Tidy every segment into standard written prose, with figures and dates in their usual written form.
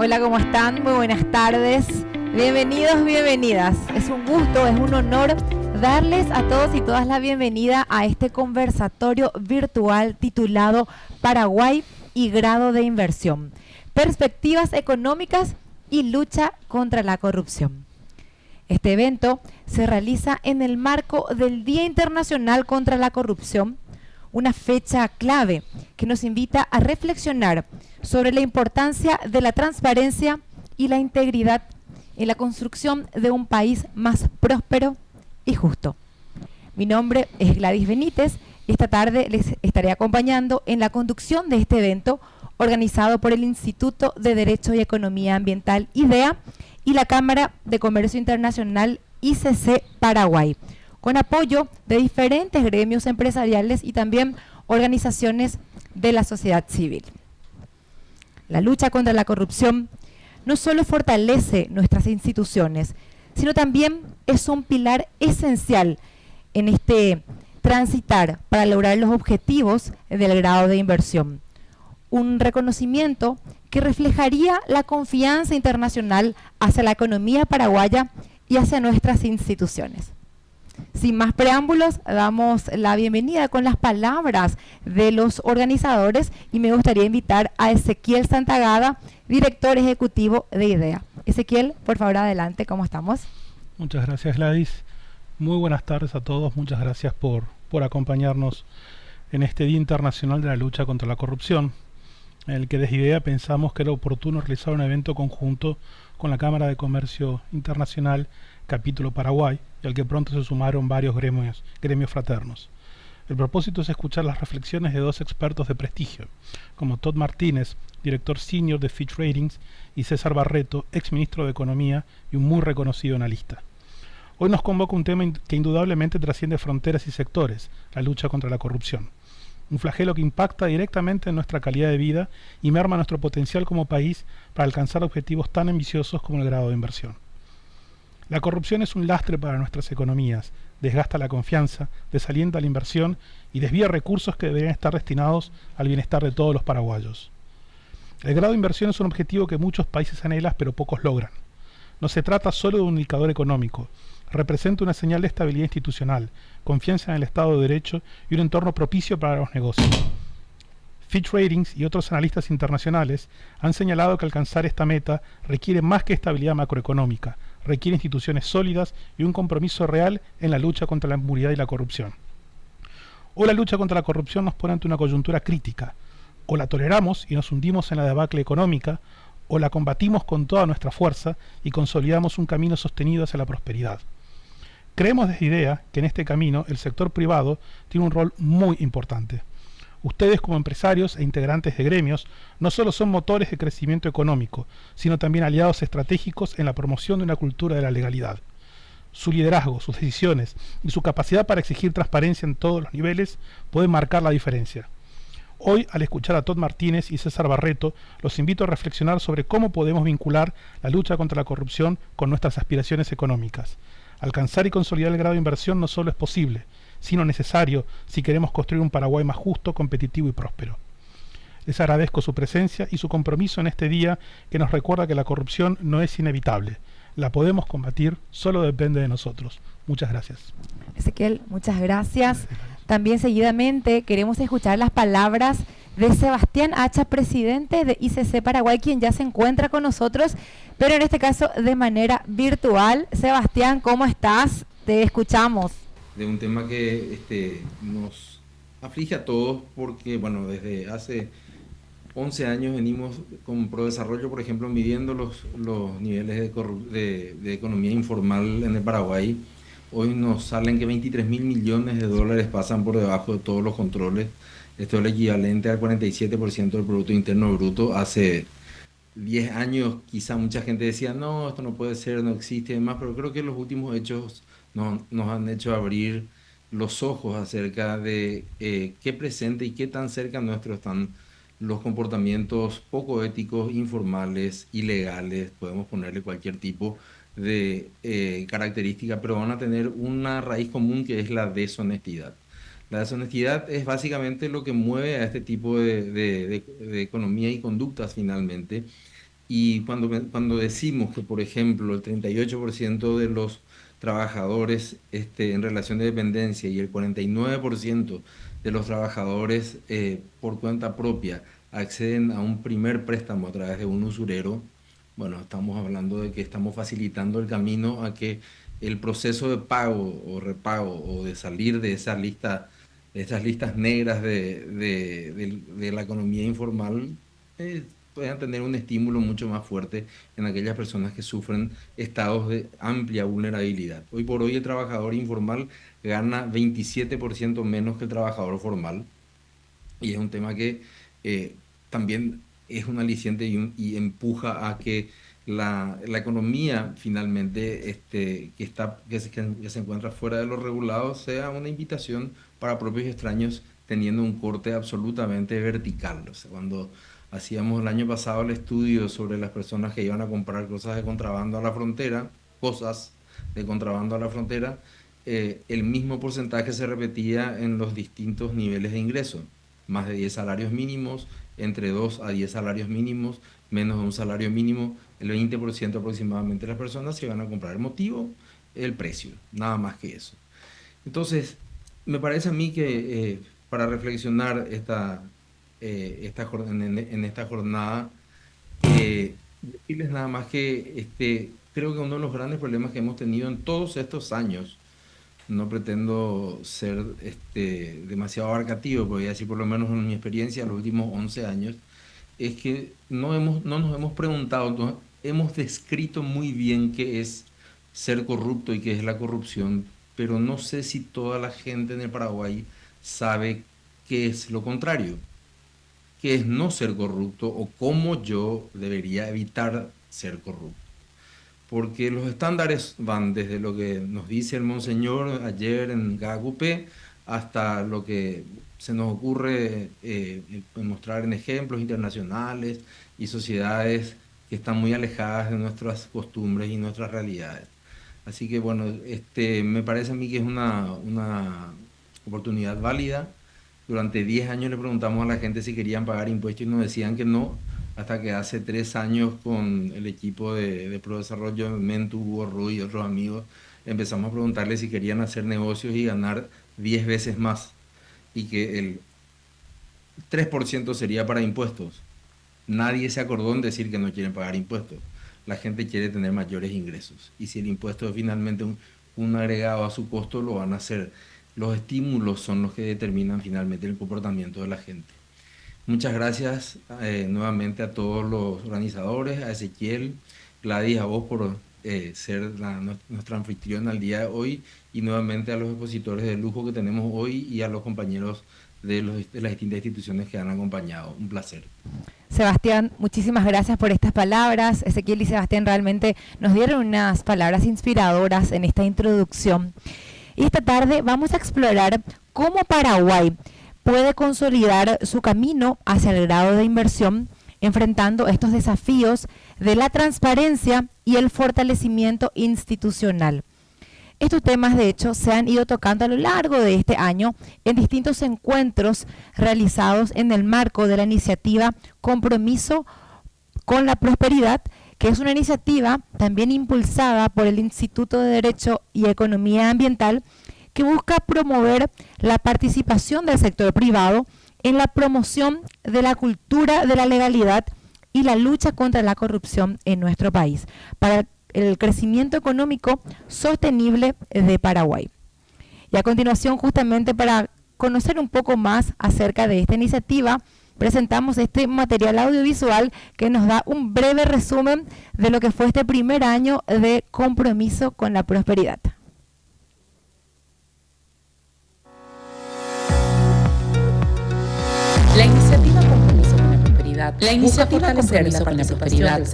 Hola, ¿cómo están? Muy buenas tardes. Bienvenidos, bienvenidas. Es un gusto, es un honor darles a todos y todas la bienvenida a este conversatorio virtual titulado Paraguay y grado de inversión, perspectivas económicas y lucha contra la corrupción. Este evento se realiza en el marco del Día Internacional contra la Corrupción, una fecha clave que nos invita a reflexionar sobre la importancia de la transparencia y la integridad en la construcción de un país más próspero y justo. Mi nombre es Gladys Benítez y esta tarde les estaré acompañando en la conducción de este evento organizado por el Instituto de Derecho y Economía Ambiental IDEA y la Cámara de Comercio Internacional ICC Paraguay, con apoyo de diferentes gremios empresariales y también organizaciones de la sociedad civil. La lucha contra la corrupción no solo fortalece nuestras instituciones, sino también es un pilar esencial en este transitar para lograr los objetivos del grado de inversión. Un reconocimiento que reflejaría la confianza internacional hacia la economía paraguaya y hacia nuestras instituciones. Sin más preámbulos, damos la bienvenida con las palabras de los organizadores y me gustaría invitar a Ezequiel Santagada, director ejecutivo de IDEA. Ezequiel, por favor, adelante, ¿cómo estamos? Muchas gracias, Gladys. Muy buenas tardes a todos. Muchas gracias por acompañarnos en este Día Internacional de la Lucha contra la Corrupción, en el que desde IDEA pensamos que era oportuno realizar un evento conjunto con la Cámara de Comercio Internacional Capítulo Paraguay, y al que pronto se sumaron varios gremios fraternos. El propósito es escuchar las reflexiones de dos expertos de prestigio, como Todd Martínez, director senior de Fitch Ratings, y César Barreto, ex ministro de Economía y un muy reconocido analista. Hoy nos convoca un tema que indudablemente trasciende fronteras y sectores, la lucha contra la corrupción. Un flagelo que impacta directamente en nuestra calidad de vida y merma nuestro potencial como país para alcanzar objetivos tan ambiciosos como el grado de inversión. La corrupción es un lastre para nuestras economías, desgasta la confianza, desalienta la inversión y desvía recursos que deberían estar destinados al bienestar de todos los paraguayos. El grado de inversión es un objetivo que muchos países anhelan pero pocos logran. No se trata solo de un indicador económico, representa una señal de estabilidad institucional, confianza en el Estado de Derecho y un entorno propicio para los negocios. Fitch Ratings y otros analistas internacionales han señalado que alcanzar esta meta requiere más que estabilidad macroeconómica, requiere instituciones sólidas y un compromiso real en la lucha contra la impunidad y la corrupción. Hoy la lucha contra la corrupción nos pone ante una coyuntura crítica. O la toleramos y nos hundimos en la debacle económica, o la combatimos con toda nuestra fuerza y consolidamos un camino sostenido hacia la prosperidad. Creemos desde IDEA que en este camino el sector privado tiene un rol muy importante. Ustedes como empresarios e integrantes de gremios no solo son motores de crecimiento económico, sino también aliados estratégicos en la promoción de una cultura de la legalidad. Su liderazgo, sus decisiones y su capacidad para exigir transparencia en todos los niveles pueden marcar la diferencia. Hoy, al escuchar a Todd Martínez y César Barreto, los invito a reflexionar sobre cómo podemos vincular la lucha contra la corrupción con nuestras aspiraciones económicas. Alcanzar y consolidar el grado de inversión no solo es posible, sino necesario si queremos construir un Paraguay más justo, competitivo y próspero. Les agradezco su presencia y su compromiso en este día que nos recuerda que la corrupción no es inevitable. La podemos combatir, solo depende de nosotros. Muchas gracias. Ezequiel, muchas gracias. También seguidamente queremos escuchar las palabras de Sebastián Hacha, presidente de ICC Paraguay, quien ya se encuentra con nosotros, pero en este caso de manera virtual. Sebastián, ¿cómo estás? Te escuchamos. De un tema que nos aflige a todos porque, bueno, desde hace 11 años venimos con ProDesarrollo, por ejemplo, midiendo los niveles de economía informal en el Paraguay. Hoy nos salen que 23.000 millones de dólares pasan por debajo de todos los controles. Esto es el equivalente al 47% del Producto Interno Bruto. Hace 10 años quizá mucha gente decía, no, esto no puede ser, no existe y demás, pero creo que los últimos hechos nos han hecho abrir los ojos acerca de qué presente y qué tan cerca nuestro están los comportamientos poco éticos, informales, ilegales, podemos ponerle cualquier tipo de característica, pero van a tener una raíz común que es la deshonestidad. La deshonestidad es básicamente lo que mueve a este tipo de economía y conductas finalmente. Y cuando decimos que, por ejemplo, el 38% de los trabajadores en relación de dependencia y el 49% de los trabajadores por cuenta propia acceden a un primer préstamo a través de un usurero, bueno, estamos hablando de que estamos facilitando el camino a que el proceso de pago o repago o de salir de esa lista, de esas listas negras de la economía informal, puedan tener un estímulo mucho más fuerte en aquellas personas que sufren estados de amplia vulnerabilidad. Hoy por hoy el trabajador informal gana 27% menos que el trabajador formal, y es un tema que también es un aliciente y empuja a que la economía finalmente que se encuentra fuera de los regulados sea una invitación para propios y extraños, teniendo un corte absolutamente vertical. O sea, cuando hacíamos el año pasado el estudio sobre las personas que iban a comprar cosas de contrabando a la frontera, el mismo porcentaje se repetía en los distintos niveles de ingreso. Más de 10 salarios mínimos, entre 2 a 10 salarios mínimos, menos de un salario mínimo, el 20% aproximadamente de las personas se van a comprar. El motivo, el precio, nada más que eso. Entonces, me parece a mí que para reflexionar en esta jornada, decirles nada más que creo que uno de los grandes problemas que hemos tenido en todos estos años, no pretendo ser demasiado abarcativo, pero voy a decir por lo menos en mi experiencia, los últimos 11 años, es que no nos hemos preguntado, hemos descrito muy bien qué es ser corrupto y qué es la corrupción, pero no sé si toda la gente en el Paraguay sabe qué es lo contrario, qué es no ser corrupto o cómo yo debería evitar ser corrupto. Porque los estándares van desde lo que nos dice el Monseñor ayer en Gagupé hasta lo que se nos ocurre mostrar en ejemplos internacionales y sociedades que están muy alejadas de nuestras costumbres y nuestras realidades. Así que bueno, me parece a mí que es una oportunidad válida. Durante 10 años le preguntamos a la gente si querían pagar impuestos y nos decían que no, hasta que hace 3 años con el equipo de ProDesarrollo, Mentu, Hugo Ruy y otros amigos, empezamos a preguntarles si querían hacer negocios y ganar 10 veces más, y que el 3% sería para impuestos. Nadie se acordó en decir que no quieren pagar impuestos. La gente quiere tener mayores ingresos, y si el impuesto es finalmente un agregado a su costo, lo van a hacer. Los estímulos son los que determinan finalmente el comportamiento de la gente. Muchas gracias nuevamente a todos los organizadores, a Ezequiel, Gladys, a vos por ser nuestra anfitriona al día de hoy, y nuevamente a los expositores de lujo que tenemos hoy y a los compañeros de las distintas instituciones que han acompañado. Un placer. Sebastián, muchísimas gracias por estas palabras. Ezequiel y Sebastián realmente nos dieron unas palabras inspiradoras en esta introducción. Y esta tarde vamos a explorar cómo Paraguay puede consolidar su camino hacia el grado de inversión, enfrentando estos desafíos de la transparencia y el fortalecimiento institucional. Estos temas, de hecho, se han ido tocando a lo largo de este año en distintos encuentros realizados en el marco de la iniciativa Compromiso con la Prosperidad, que es una iniciativa también impulsada por el Instituto de Derecho y Economía Ambiental, que busca promover la participación del sector privado en la promoción de la cultura de la legalidad y la lucha contra la corrupción en nuestro país, para el crecimiento económico sostenible de Paraguay. Y a continuación, justamente para conocer un poco más acerca de esta iniciativa, presentamos este material audiovisual que nos da un breve resumen de lo que fue este primer año de Compromiso con la Prosperidad. La iniciativa Compromiso con la Prosperidad,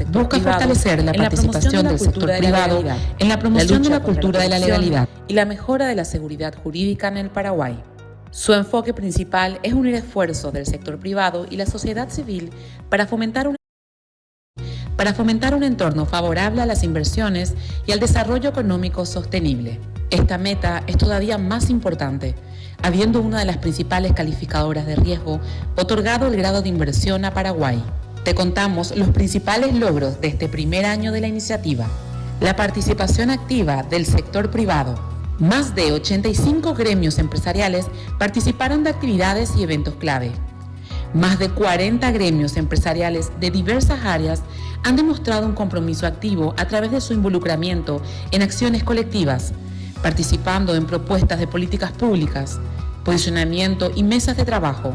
busca fortalecer la participación del sector privado en la promoción de la cultura de la legalidad y la mejora de la seguridad jurídica en el Paraguay. Su enfoque principal es unir esfuerzos del sector privado y la sociedad civil para fomentar un entorno favorable a las inversiones y al desarrollo económico sostenible. Esta meta es todavía más importante, habiendo una de las principales calificadoras de riesgo otorgado el grado de inversión a Paraguay, te contamos los principales logros de este primer año de la iniciativa. La participación activa del sector privado. Más de 85 gremios empresariales participaron de actividades y eventos clave. Más de 40 gremios empresariales de diversas áreas han demostrado un compromiso activo a través de su involucramiento en acciones colectivas, participando en propuestas de políticas públicas, posicionamiento y mesas de trabajo,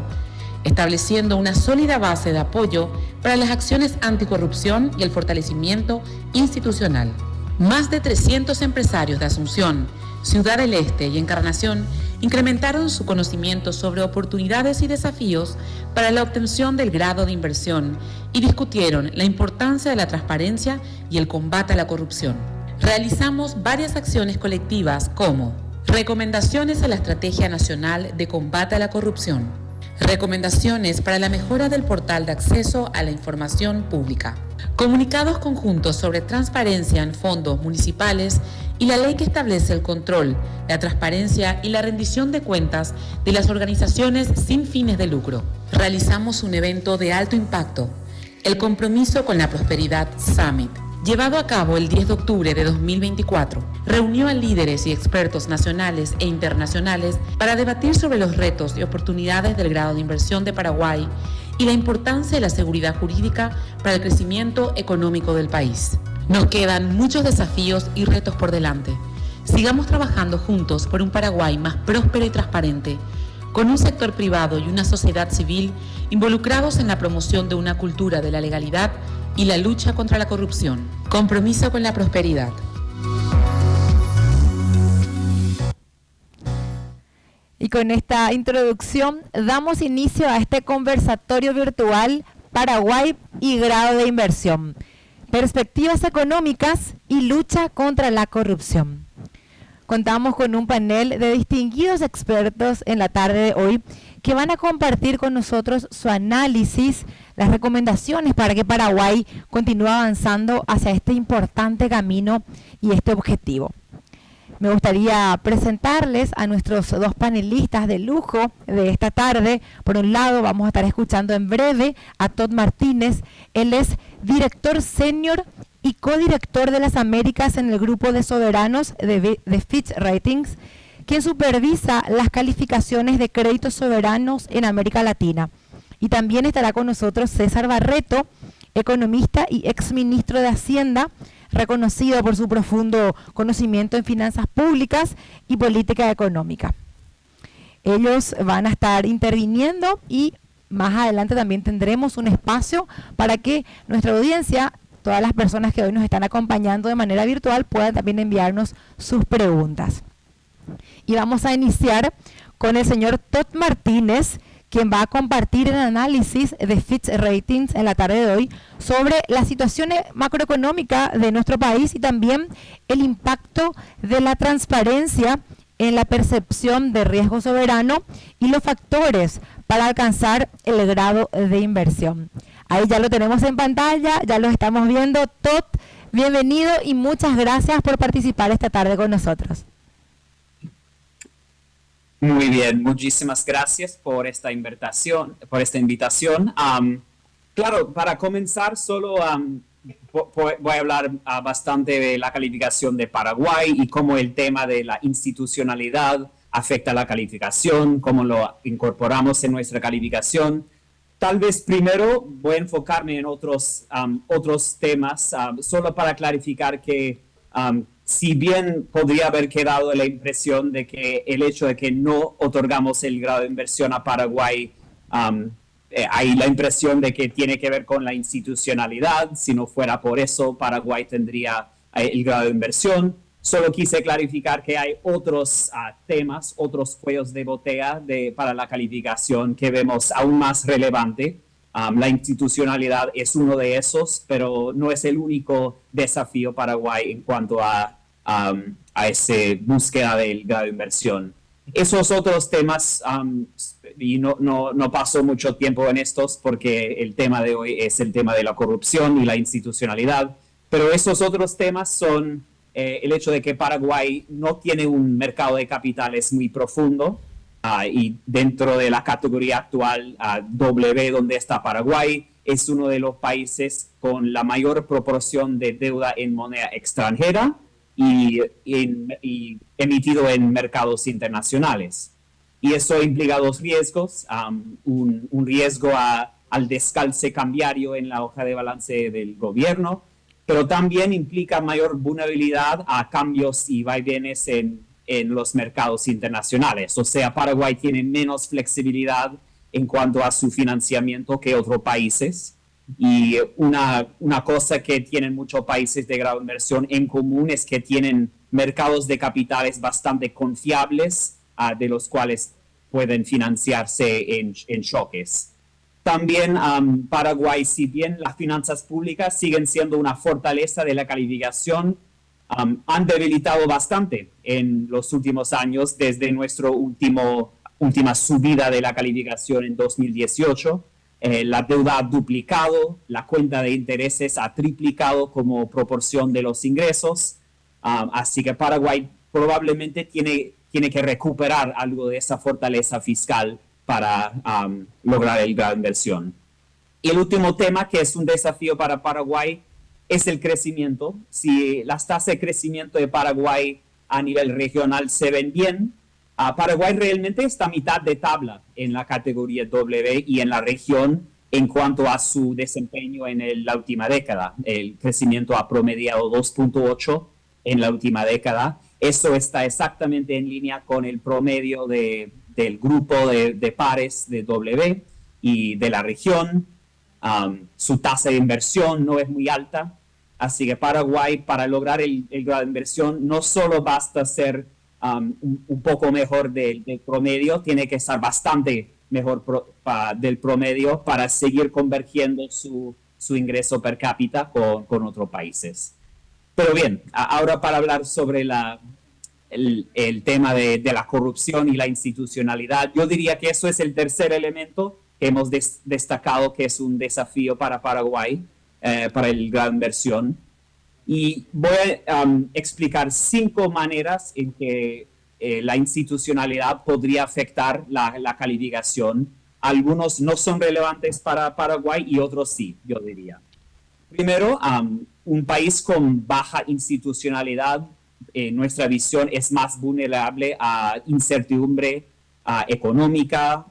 estableciendo una sólida base de apoyo para las acciones anticorrupción y el fortalecimiento institucional. Más de 300 empresarios de Asunción, Ciudad del Este y Encarnación incrementaron su conocimiento sobre oportunidades y desafíos para la obtención del grado de inversión y discutieron la importancia de la transparencia y el combate a la corrupción. Realizamos varias acciones colectivas como recomendaciones a la Estrategia Nacional de Combate a la Corrupción, recomendaciones para la mejora del portal de acceso a la información pública, comunicados conjuntos sobre transparencia en fondos municipales y la ley que establece el control, la transparencia y la rendición de cuentas de las organizaciones sin fines de lucro. Realizamos un evento de alto impacto, el Compromiso con la Prosperidad Summit, llevado a cabo el 10 de octubre de 2024, reunió a líderes y expertos nacionales e internacionales para debatir sobre los retos y oportunidades del grado de inversión de Paraguay y la importancia de la seguridad jurídica para el crecimiento económico del país. Nos quedan muchos desafíos y retos por delante. Sigamos trabajando juntos por un Paraguay más próspero y transparente, con un sector privado y una sociedad civil involucrados en la promoción de una cultura de la legalidad y la lucha contra la corrupción. Compromiso con la prosperidad. Y con esta introducción damos inicio a este conversatorio virtual Paraguay y grado de inversión, perspectivas económicas y lucha contra la corrupción. Contamos con un panel de distinguidos expertos en la tarde de hoy que van a compartir con nosotros su análisis, las recomendaciones para que Paraguay continúe avanzando hacia este importante camino y este objetivo. Me gustaría presentarles a nuestros dos panelistas de lujo de esta tarde. Por un lado, vamos a estar escuchando en breve a Todd Martínez. Él es director senior y codirector de las Américas en el grupo de soberanos de Fitch Ratings, quien supervisa las calificaciones de créditos soberanos en América Latina. Y también estará con nosotros César Barreto, economista y exministro de Hacienda, reconocido por su profundo conocimiento en finanzas públicas y política económica. Ellos van a estar interviniendo y más adelante también tendremos un espacio para que nuestra audiencia, todas las personas que hoy nos están acompañando de manera virtual, puedan también enviarnos sus preguntas. Y vamos a iniciar con el señor Todd Martínez, quien va a compartir el análisis de Fitch Ratings en la tarde de hoy sobre la situación macroeconómica de nuestro país y también el impacto de la transparencia en la percepción de riesgo soberano y los factores para alcanzar el grado de inversión. Ahí ya lo tenemos en pantalla, ya lo estamos viendo. Todd, bienvenido y muchas gracias por participar esta tarde con nosotros. Muy bien, muchísimas gracias por esta invitación. Claro, para comenzar, solo voy a hablar bastante de la calificación de Paraguay y cómo el tema de la institucionalidad afecta a la calificación, cómo lo incorporamos en nuestra calificación. Tal vez primero voy a enfocarme en otros temas, solo para clarificar que si bien podría haber quedado la impresión de que el hecho de que no otorgamos el grado de inversión a Paraguay, hay la impresión de que tiene que ver con la institucionalidad. Si no fuera por eso, Paraguay tendría el grado de inversión. Solo quise clarificar que hay otros temas, otros cuellos de botella para la calificación que vemos aún más relevante. La institucionalidad es uno de esos, pero no es el único desafío Paraguay en cuanto a esa búsqueda del grado de inversión. Esos otros temas, y no paso mucho tiempo en estos porque el tema de hoy es el tema de la corrupción y la institucionalidad, pero esos otros temas son el hecho de que Paraguay no tiene un mercado de capitales muy profundo, y dentro de la categoría actual W, donde está Paraguay, es uno de los países con la mayor proporción de deuda en moneda extranjera y emitido en mercados internacionales. Y eso implica dos riesgos, un riesgo al descalce cambiario en la hoja de balance del gobierno, pero también implica mayor vulnerabilidad a cambios y vaivenes en los mercados internacionales. O sea, Paraguay tiene menos flexibilidad en cuanto a su financiamiento que otros países. Y una cosa que tienen muchos países de gran inversión en común es que tienen mercados de capitales bastante confiables, de los cuales pueden financiarse en choques. También Paraguay, si bien las finanzas públicas siguen siendo una fortaleza de la calificación, han debilitado bastante en los últimos años desde nuestra última subida de la calificación en 2018. La deuda ha duplicado, la cuenta de intereses ha triplicado como proporción de los ingresos, así que Paraguay probablemente tiene que recuperar algo de esa fortaleza fiscal para lograr el gran inversión. Y el último tema, que es un desafío para Paraguay, es el crecimiento. Si las tasas de crecimiento de Paraguay a nivel regional se ven bien, Paraguay realmente está a mitad de tabla en la categoría W y en la región en cuanto a su desempeño en la última década. El crecimiento ha promediado 2.8 en la última década. Eso está exactamente en línea con el promedio del grupo de pares de W y de la región. Su tasa de inversión no es muy alta, así que Paraguay, para lograr el grado de inversión, no solo basta ser un poco mejor del promedio, tiene que estar bastante mejor del promedio para seguir convergiendo su ingreso per cápita con otros países. Pero bien, ahora para hablar sobre el tema de la corrupción y la institucionalidad, yo diría que eso es el tercer elemento que hemos destacado que es un desafío para Paraguay, para el gran inversión. Y voy a explicar 5 maneras en que la institucionalidad podría afectar la calificación. Algunos no son relevantes para Paraguay y otros sí, yo diría. Primero, un país con baja institucionalidad, nuestra visión es más vulnerable a incertidumbre económica,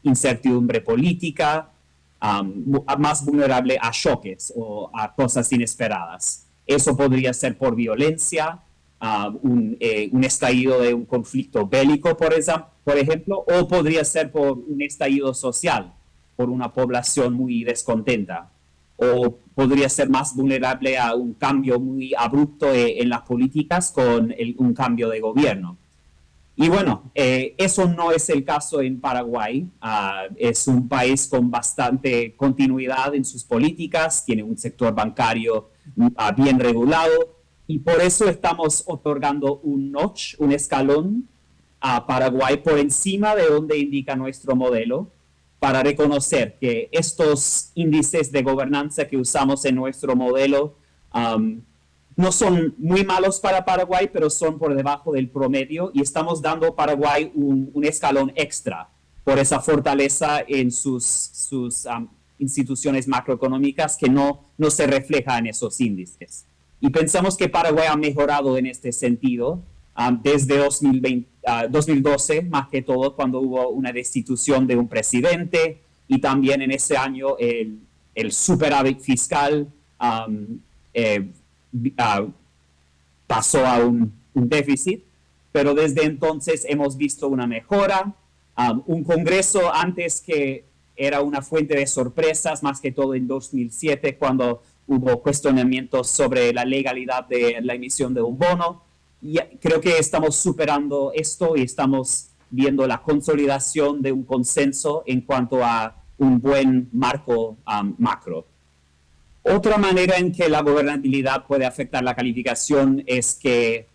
incertidumbre política, más vulnerable a choques o a cosas inesperadas. Eso podría ser por violencia, un estallido de un conflicto bélico, por ejemplo, o podría ser por un estallido social, por una población muy descontenta, o podría ser más vulnerable a un cambio muy abrupto en las políticas con un cambio de gobierno. Y bueno, eso no es el caso en Paraguay. Es un país con bastante continuidad en sus políticas, tiene un sector bancario bien regulado y por eso estamos otorgando un notch, un escalón a Paraguay por encima de donde indica nuestro modelo, para reconocer que estos índices de gobernanza que usamos en nuestro modelo no son muy malos para Paraguay, pero son por debajo del promedio y estamos dando a Paraguay un escalón extra por esa fortaleza en sus instituciones macroeconómicas que no se refleja en esos índices. Y pensamos que Paraguay ha mejorado en este sentido desde 2012, más que todo, cuando hubo una destitución de un presidente y también en ese año el superávit fiscal pasó a un déficit, pero desde entonces hemos visto una mejora, un Congreso antes que era una fuente de sorpresas, más que todo en 2007, cuando hubo cuestionamientos sobre la legalidad de la emisión de un bono. Y creo que estamos superando esto y estamos viendo la consolidación de un consenso en cuanto a un buen marco macro. Otra manera en que la gobernabilidad puede afectar la calificación es que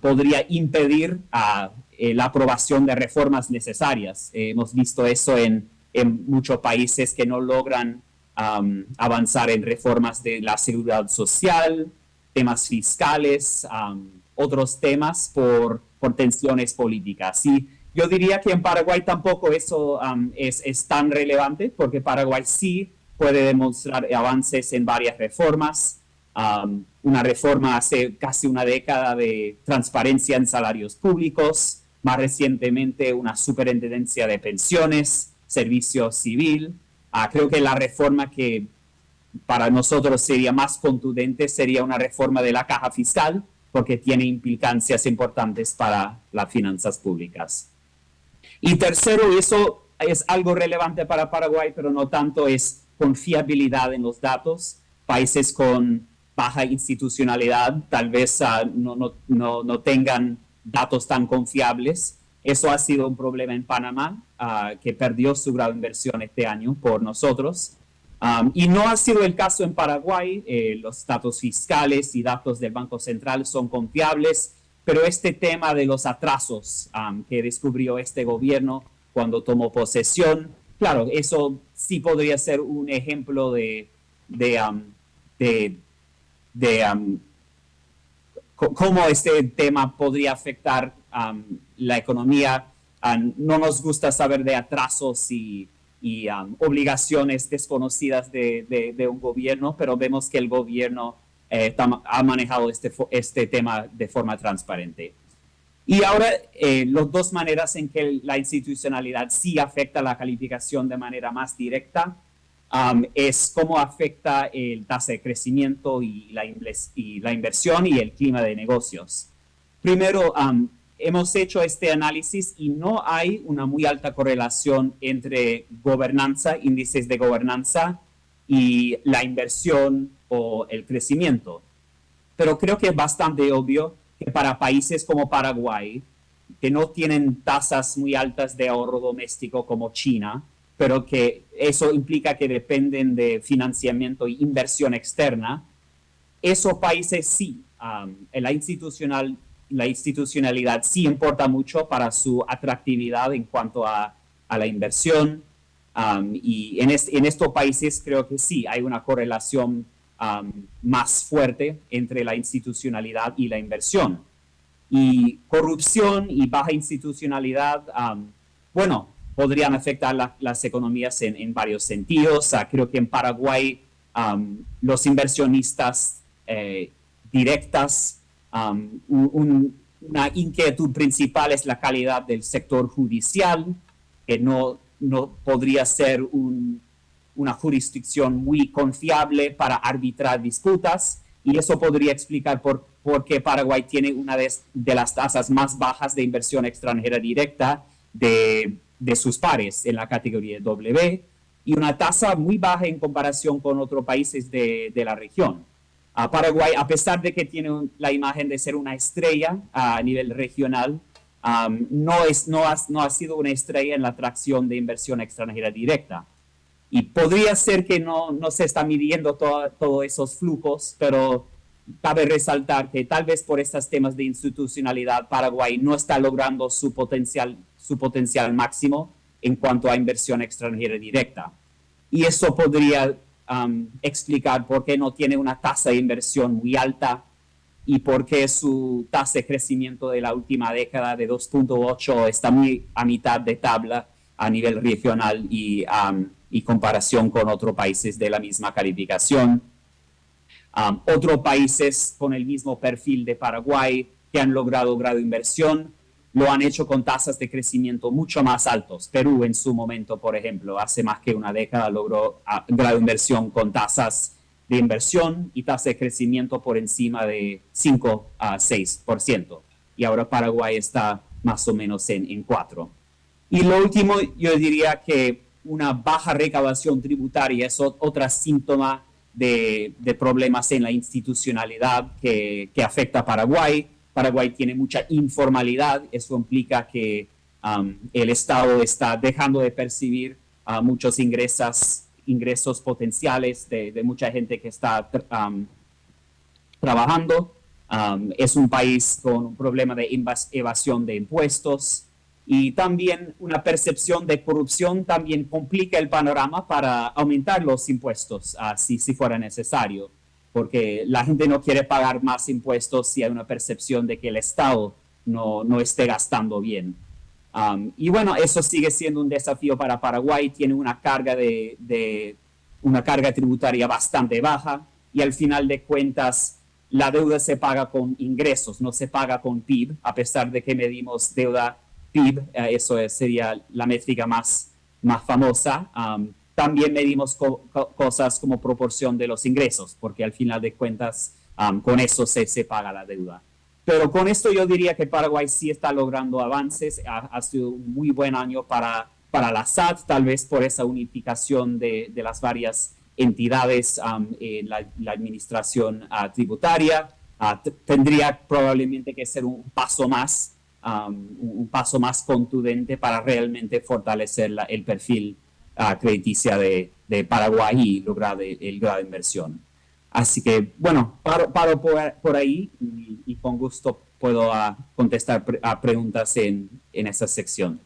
podría impedir la aprobación de reformas necesarias. Hemos visto eso en muchos países que no logran avanzar en reformas de la seguridad social, temas fiscales, otros temas por tensiones políticas. Y yo diría que en Paraguay tampoco eso es tan relevante, porque Paraguay sí puede demostrar avances en varias reformas. Una reforma hace casi una década de transparencia en salarios públicos, más recientemente una superintendencia de pensiones, servicio civil. Creo que la reforma que para nosotros sería más contundente sería una reforma de la caja fiscal, porque tiene implicancias importantes para las finanzas públicas. Y tercero, eso es algo relevante para Paraguay, pero no tanto, es confiabilidad en los datos. Países con baja institucionalidad tal vez no tengan datos tan confiables. Eso ha sido un problema en Panamá, que perdió su grado de inversión este año por nosotros. Y no ha sido el caso en Paraguay. Los datos fiscales y datos del Banco Central son confiables, pero este tema de los atrasos que descubrió este gobierno cuando tomó posesión, claro, eso sí podría ser un ejemplo de cómo este tema podría afectar la economía. No nos gusta saber de atrasos y obligaciones desconocidas de un gobierno, pero vemos que el gobierno ha manejado este tema de forma transparente. Y ahora, las dos maneras en que la institucionalidad sí afecta la calificación de manera más directa es cómo afecta el tasa de crecimiento y la inversión y el clima de negocios. Primero, hemos hecho este análisis y no hay una muy alta correlación entre gobernanza, índices de gobernanza y la inversión o el crecimiento. Pero creo que es bastante obvio que para países como Paraguay, que no tienen tasas muy altas de ahorro doméstico como China, pero que eso implica que dependen de financiamiento e inversión externa, esos países sí, la institucionalidad sí importa mucho para su atractividad en cuanto a la inversión. Y en estos países creo que sí hay una correlación más fuerte entre la institucionalidad y la inversión. Y corrupción y baja institucionalidad, podrían afectar las economías en varios sentidos. Creo que en Paraguay los inversionistas directas, una inquietud principal es la calidad del sector judicial, que no podría ser una jurisdicción muy confiable para arbitrar disputas, y eso podría explicar por qué Paraguay tiene una de las tasas más bajas de inversión extranjera directa de sus pares en la categoría W, y una tasa muy baja en comparación con otros países de la región. Paraguay, a pesar de que tiene la imagen de ser una estrella a nivel regional, no ha sido una estrella en la atracción de inversión extranjera directa. Y podría ser que no se está midiendo todos esos flujos, pero cabe resaltar que tal vez por estos temas de institucionalidad, Paraguay no está logrando su potencial máximo en cuanto a inversión extranjera directa. Y eso podría explicar por qué no tiene una tasa de inversión muy alta y por qué su tasa de crecimiento de la última década de 2.8 está muy a mitad de tabla a nivel regional y comparación con otros países de la misma calificación. Otros países con el mismo perfil de Paraguay que han logrado grado de inversión lo han hecho con tasas de crecimiento mucho más altos. Perú en su momento, por ejemplo, hace más que una década logró grado de inversión con tasas de inversión y tasa de crecimiento por encima de 5 a 6%. Y ahora Paraguay está más o menos en 4%. Y lo último, yo diría que una baja recaudación tributaria es otro síntoma de problemas en la institucionalidad que afecta a Paraguay. Paraguay tiene mucha informalidad, eso implica que el Estado está dejando de percibir muchos ingresos potenciales de mucha gente que está trabajando. Es un país con un problema de evasión de impuestos, y también una percepción de corrupción también complica el panorama para aumentar los impuestos si fuera necesario, porque la gente no quiere pagar más impuestos si hay una percepción de que el Estado no esté gastando bien. Y bueno, eso sigue siendo un desafío para Paraguay. Tiene una carga de una carga tributaria bastante baja y al final de cuentas la deuda se paga con ingresos, no se paga con PIB, a pesar de que medimos deuda PIB, sería la métrica más famosa. También medimos cosas como proporción de los ingresos, porque al final de cuentas con eso se paga la deuda. Pero con esto yo diría que Paraguay sí está logrando avances, ha sido un muy buen año para la SAT, tal vez por esa unificación de las varias entidades en la administración tributaria. Tendría probablemente que ser un paso más contundente para realmente fortalecer el perfil crediticia de Paraguay y lograr el grado de inversión. Así que, bueno, paro por ahí y con gusto puedo contestar a preguntas en esta sección.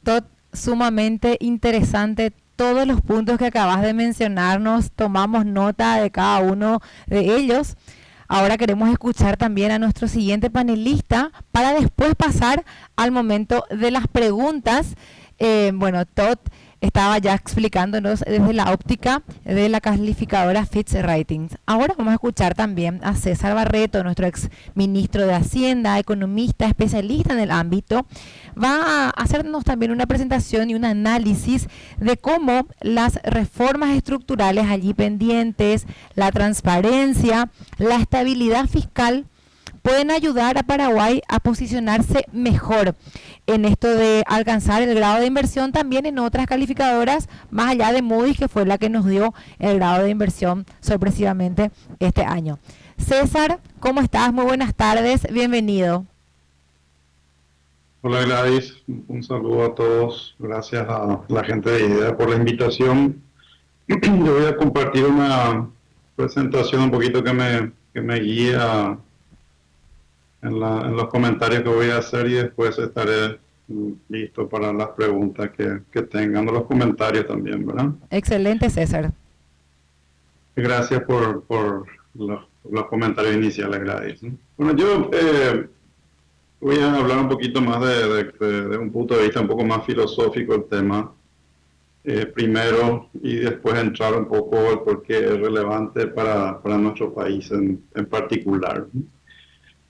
Todd, sumamente interesante todos los puntos que acabas de mencionarnos, tomamos nota de cada uno de ellos. Ahora queremos escuchar también a nuestro siguiente panelista para después pasar al momento de las preguntas. Todd estaba ya explicándonos desde la óptica de la calificadora Fitch Ratings. Ahora vamos a escuchar también a César Barreto, nuestro ex ministro de Hacienda, economista, especialista en el ámbito. Va a hacernos también una presentación y un análisis de cómo las reformas estructurales allí pendientes, la transparencia, la estabilidad fiscal pueden ayudar a Paraguay a posicionarse mejor en esto de alcanzar el grado de inversión también en otras calificadoras, más allá de Moody's, que fue la que nos dio el grado de inversión sorpresivamente este año. César, ¿cómo estás? Muy buenas tardes, bienvenido. Hola Gladys, un saludo a todos, gracias a la gente de IDEA por la invitación. Yo voy a compartir una presentación un poquito que me guía en los comentarios que voy a hacer y después estaré listo para las preguntas que tengan, los comentarios también, ¿verdad? Excelente, César. Gracias por los comentarios iniciales, Gladys. Bueno, yo voy a hablar un poquito más de un punto de vista un poco más filosófico del tema primero y después entrar un poco al por qué es relevante para nuestro país en particular.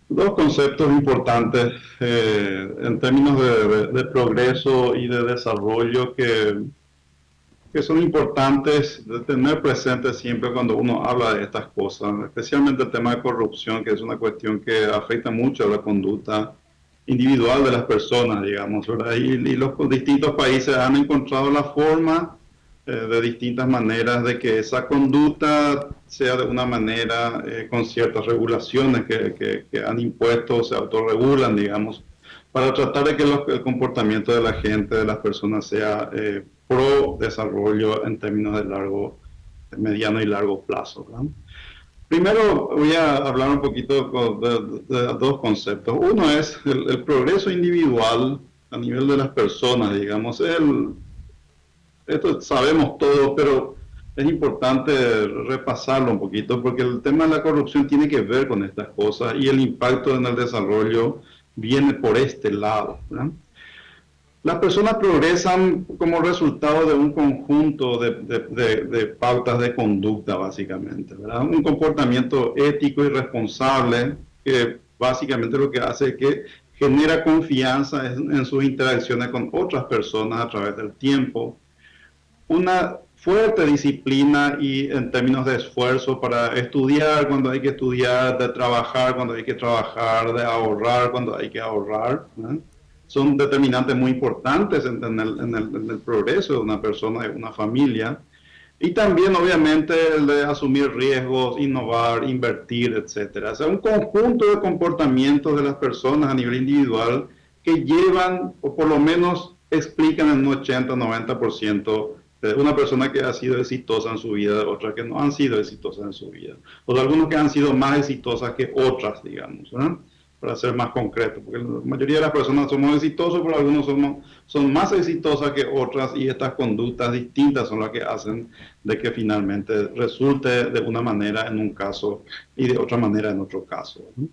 Dos conceptos importantes en términos de progreso y de desarrollo que son importantes de tener presentes siempre cuando uno habla de estas cosas, especialmente el tema de corrupción, que es una cuestión que afecta mucho a la conducta individual de las personas, digamos, ¿verdad? Y los distintos países han encontrado la forma de distintas maneras de que esa conducta sea de una manera con ciertas regulaciones que han impuesto, se autorregulan, digamos, para tratar de que el comportamiento de la gente, de las personas, sea pro desarrollo en términos de mediano y largo plazo, ¿verdad? Primero voy a hablar un poquito de dos conceptos. Uno es el progreso individual a nivel de las personas, digamos. Esto sabemos todo, pero es importante repasarlo un poquito porque el tema de la corrupción tiene que ver con estas cosas y el impacto en el desarrollo viene por este lado, ¿verdad? Las personas progresan como resultado de un conjunto de pautas de conducta, básicamente, ¿verdad? Un comportamiento ético y responsable que básicamente lo que hace es que genera confianza en sus interacciones con otras personas a través del tiempo. Una fuerte disciplina y en términos de esfuerzo para estudiar cuando hay que estudiar, de trabajar cuando hay que trabajar, de ahorrar cuando hay que ahorrar, ¿no? Son determinantes muy importantes en el progreso de una persona, de una familia. Y también, obviamente, el de asumir riesgos, innovar, invertir, etc. O sea, un conjunto de comportamientos de las personas a nivel individual que llevan, o por lo menos explican en un 80-90% de una persona que ha sido exitosa en su vida, de otras que no han sido exitosas en su vida. O de algunos que han sido más exitosas que otras, digamos, ¿verdad? Para ser más concreto, porque la mayoría de las personas somos exitosos, pero algunos son más exitosas que otras y estas conductas distintas son las que hacen de que finalmente resulte de una manera en un caso y de otra manera en otro caso, ¿no?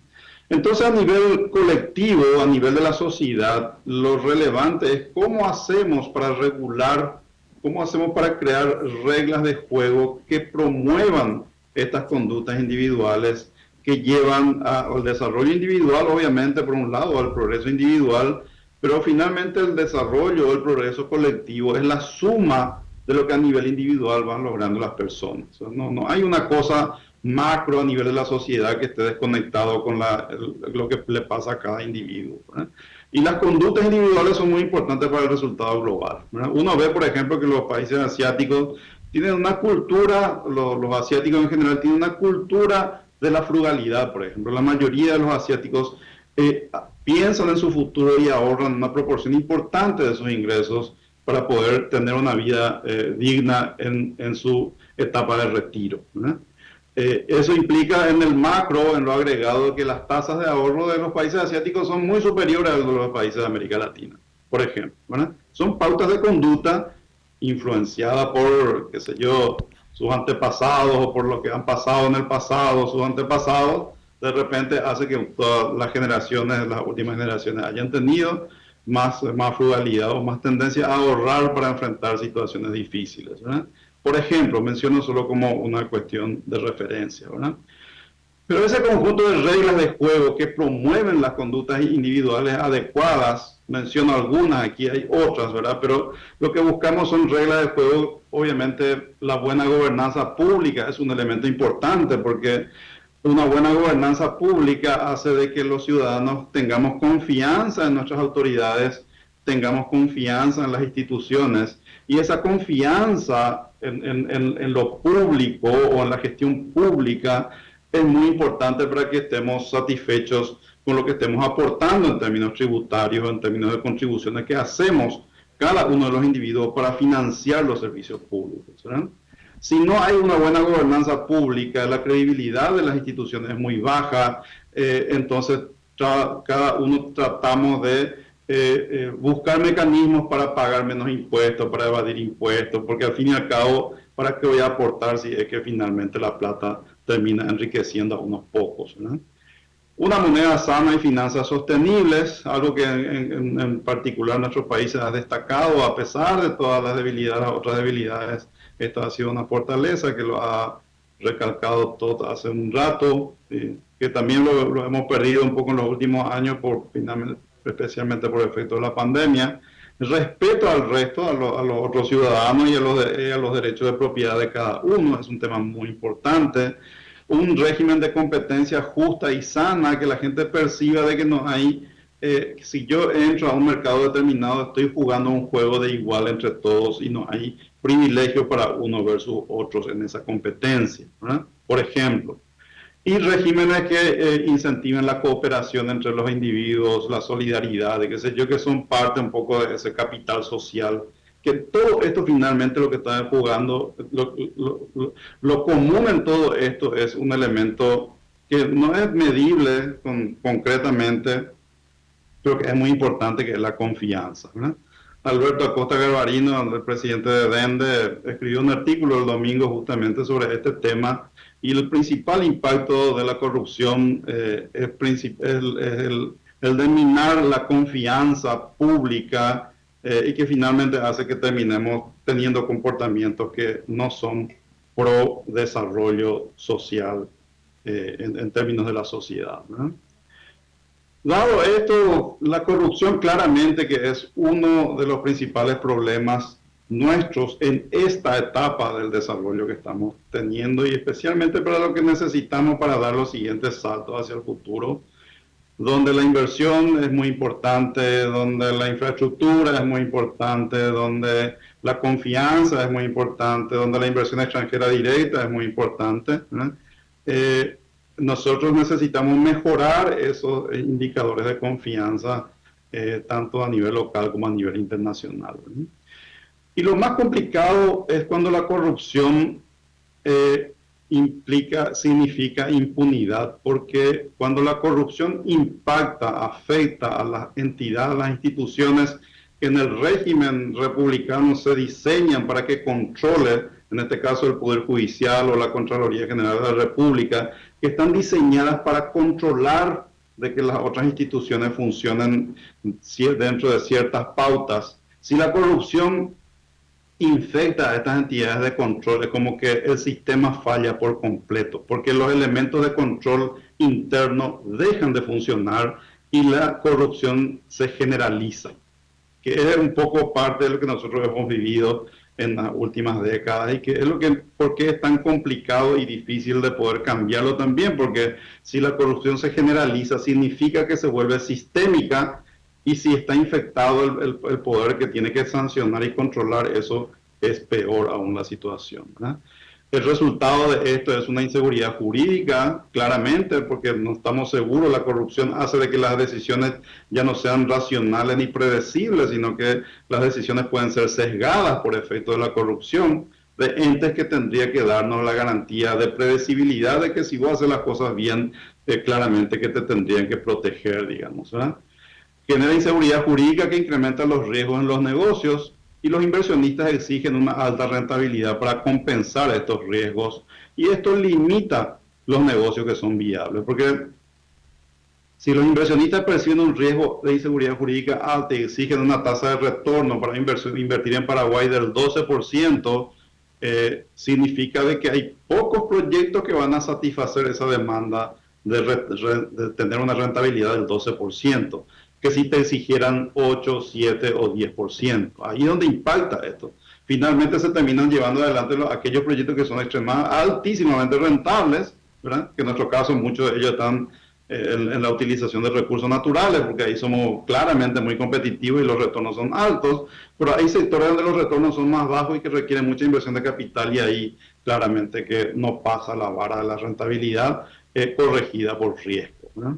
Entonces, a nivel colectivo, a nivel de la sociedad, lo relevante es cómo hacemos para regular ¿cómo hacemos para crear reglas de juego que promuevan estas conductas individuales que llevan al desarrollo individual, obviamente, por un lado, al progreso individual, pero finalmente el desarrollo o el progreso colectivo es la suma de lo que a nivel individual van logrando las personas. No hay una cosa macro a nivel de la sociedad que esté desconectado con lo que le pasa a cada individuo, ¿verdad? Y las conductas individuales son muy importantes para el resultado global, ¿verdad? Uno ve, por ejemplo, que los países asiáticos tienen una cultura, los asiáticos en general tienen una cultura de la frugalidad, por ejemplo. La mayoría de los asiáticos piensan en su futuro y ahorran una proporción importante de sus ingresos para poder tener una vida digna en su etapa de retiro, ¿verdad? Eso implica en el macro, en lo agregado, que las tasas de ahorro de los países asiáticos son muy superiores a las de los países de América Latina, por ejemplo, ¿verdad? Son pautas de conducta influenciadas por, qué sé yo, sus antepasados o por lo que han pasado en el pasado, sus antepasados, de repente hace que todas las generaciones, las últimas generaciones, hayan tenido más frugalidad o más tendencia a ahorrar para enfrentar situaciones difíciles, ¿verdad? Por ejemplo, menciono solo como una cuestión de referencia, ¿verdad? Pero ese conjunto de reglas de juego que promueven las conductas individuales adecuadas, menciono algunas, aquí hay otras, ¿verdad? Pero lo que buscamos son reglas de juego. Obviamente la buena gobernanza pública es un elemento importante, porque una buena gobernanza pública hace de que los ciudadanos tengamos confianza en nuestras autoridades, tengamos confianza en las instituciones, y esa confianza en lo público o en la gestión pública es muy importante para que estemos satisfechos con lo que estemos aportando en términos tributarios, en términos de contribuciones que hacemos cada uno de los individuos para financiar los servicios públicos, ¿verdad? Si no hay una buena gobernanza pública, la credibilidad de las instituciones es muy baja, entonces cada uno tratamos de buscar mecanismos para pagar menos impuestos, para evadir impuestos, porque al fin y al cabo, ¿para qué voy a aportar si es que finalmente la plata termina enriqueciendo a unos pocos, ¿no? Una moneda sana y finanzas sostenibles, algo que en particular nuestros países ha destacado, a pesar de todas las debilidades, otras debilidades, esta ha sido una fortaleza que lo ha recalcado todo hace un rato, que también lo hemos perdido un poco en los últimos años finalmente, especialmente por efecto de la pandemia. Respeto al resto, a los otros ciudadanos y a los derechos de propiedad de cada uno, es un tema muy importante. Un régimen de competencia justa y sana, que la gente perciba de que no hay, si yo entro a un mercado determinado, estoy jugando un juego de igual entre todos y no hay privilegio para uno versus otros en esa competencia, ¿verdad? Por ejemplo. Y regímenes que incentiven la cooperación entre los individuos, la solidaridad, qué sé yo, que son parte un poco de ese capital social. Que todo esto finalmente lo que está jugando, lo común en todo esto es un elemento que no es medible concretamente, pero que es muy importante, que es la confianza, ¿verdad? Alberto Acosta Garbarino, el presidente de DENDE, escribió un artículo el domingo justamente sobre este tema, y el principal impacto de la corrupción es el de minar la confianza pública, y que finalmente hace que terminemos teniendo comportamientos que no son pro desarrollo social en términos de la sociedad, ¿no? Dado esto, la corrupción claramente que es uno de los principales problemas nuestros en esta etapa del desarrollo que estamos teniendo, y especialmente para lo que necesitamos para dar los siguientes saltos hacia el futuro, donde la inversión es muy importante, donde la infraestructura es muy importante, donde la confianza es muy importante, donde la inversión extranjera directa es muy importante, ¿no? Nosotros necesitamos mejorar esos indicadores de confianza, tanto a nivel local como a nivel internacional, ¿no? Y lo más complicado es cuando la corrupción significa impunidad, porque cuando la corrupción impacta, afecta a las entidades, a las instituciones que en el régimen republicano se diseñan para que controle, en este caso el Poder Judicial o la Contraloría General de la República, que están diseñadas para controlar de que las otras instituciones funcionen dentro de ciertas pautas. Si la corrupción infecta a estas entidades de control, es como que el sistema falla por completo, porque los elementos de control interno dejan de funcionar y la corrupción se generaliza, que es un poco parte de lo que nosotros hemos vivido en las últimas décadas y que es por qué es tan complicado y difícil de poder cambiarlo también, porque si la corrupción se generaliza significa que se vuelve sistémica. Y si está infectado el poder que tiene que sancionar y controlar eso, es peor aún la situación, ¿verdad? El resultado de esto es una inseguridad jurídica, claramente, porque no estamos seguros. La corrupción hace de que las decisiones ya no sean racionales ni predecibles, sino que las decisiones pueden ser sesgadas por efecto de la corrupción, de entes que tendría que darnos la garantía de predecibilidad de que si vos haces las cosas bien, claramente que te tendrían que proteger, digamos, ¿verdad? Genera inseguridad jurídica que incrementa los riesgos en los negocios y los inversionistas exigen una alta rentabilidad para compensar estos riesgos y esto limita los negocios que son viables, porque si los inversionistas perciben un riesgo de inseguridad jurídica alta y exigen una tasa de retorno para invertir en Paraguay del 12%, significa de que hay pocos proyectos que van a satisfacer esa demanda de tener una rentabilidad del 12%. Que si te exigieran 8, 7 o 10%. Ahí es donde impacta esto. Finalmente se terminan llevando adelante aquellos proyectos que son altísimamente rentables, ¿verdad? Que en nuestro caso muchos de ellos están en la utilización de recursos naturales, porque ahí somos claramente muy competitivos y los retornos son altos, pero hay sectores donde los retornos son más bajos y que requieren mucha inversión de capital y ahí claramente que no pasa la vara de la rentabilidad corregida por riesgo, ¿verdad?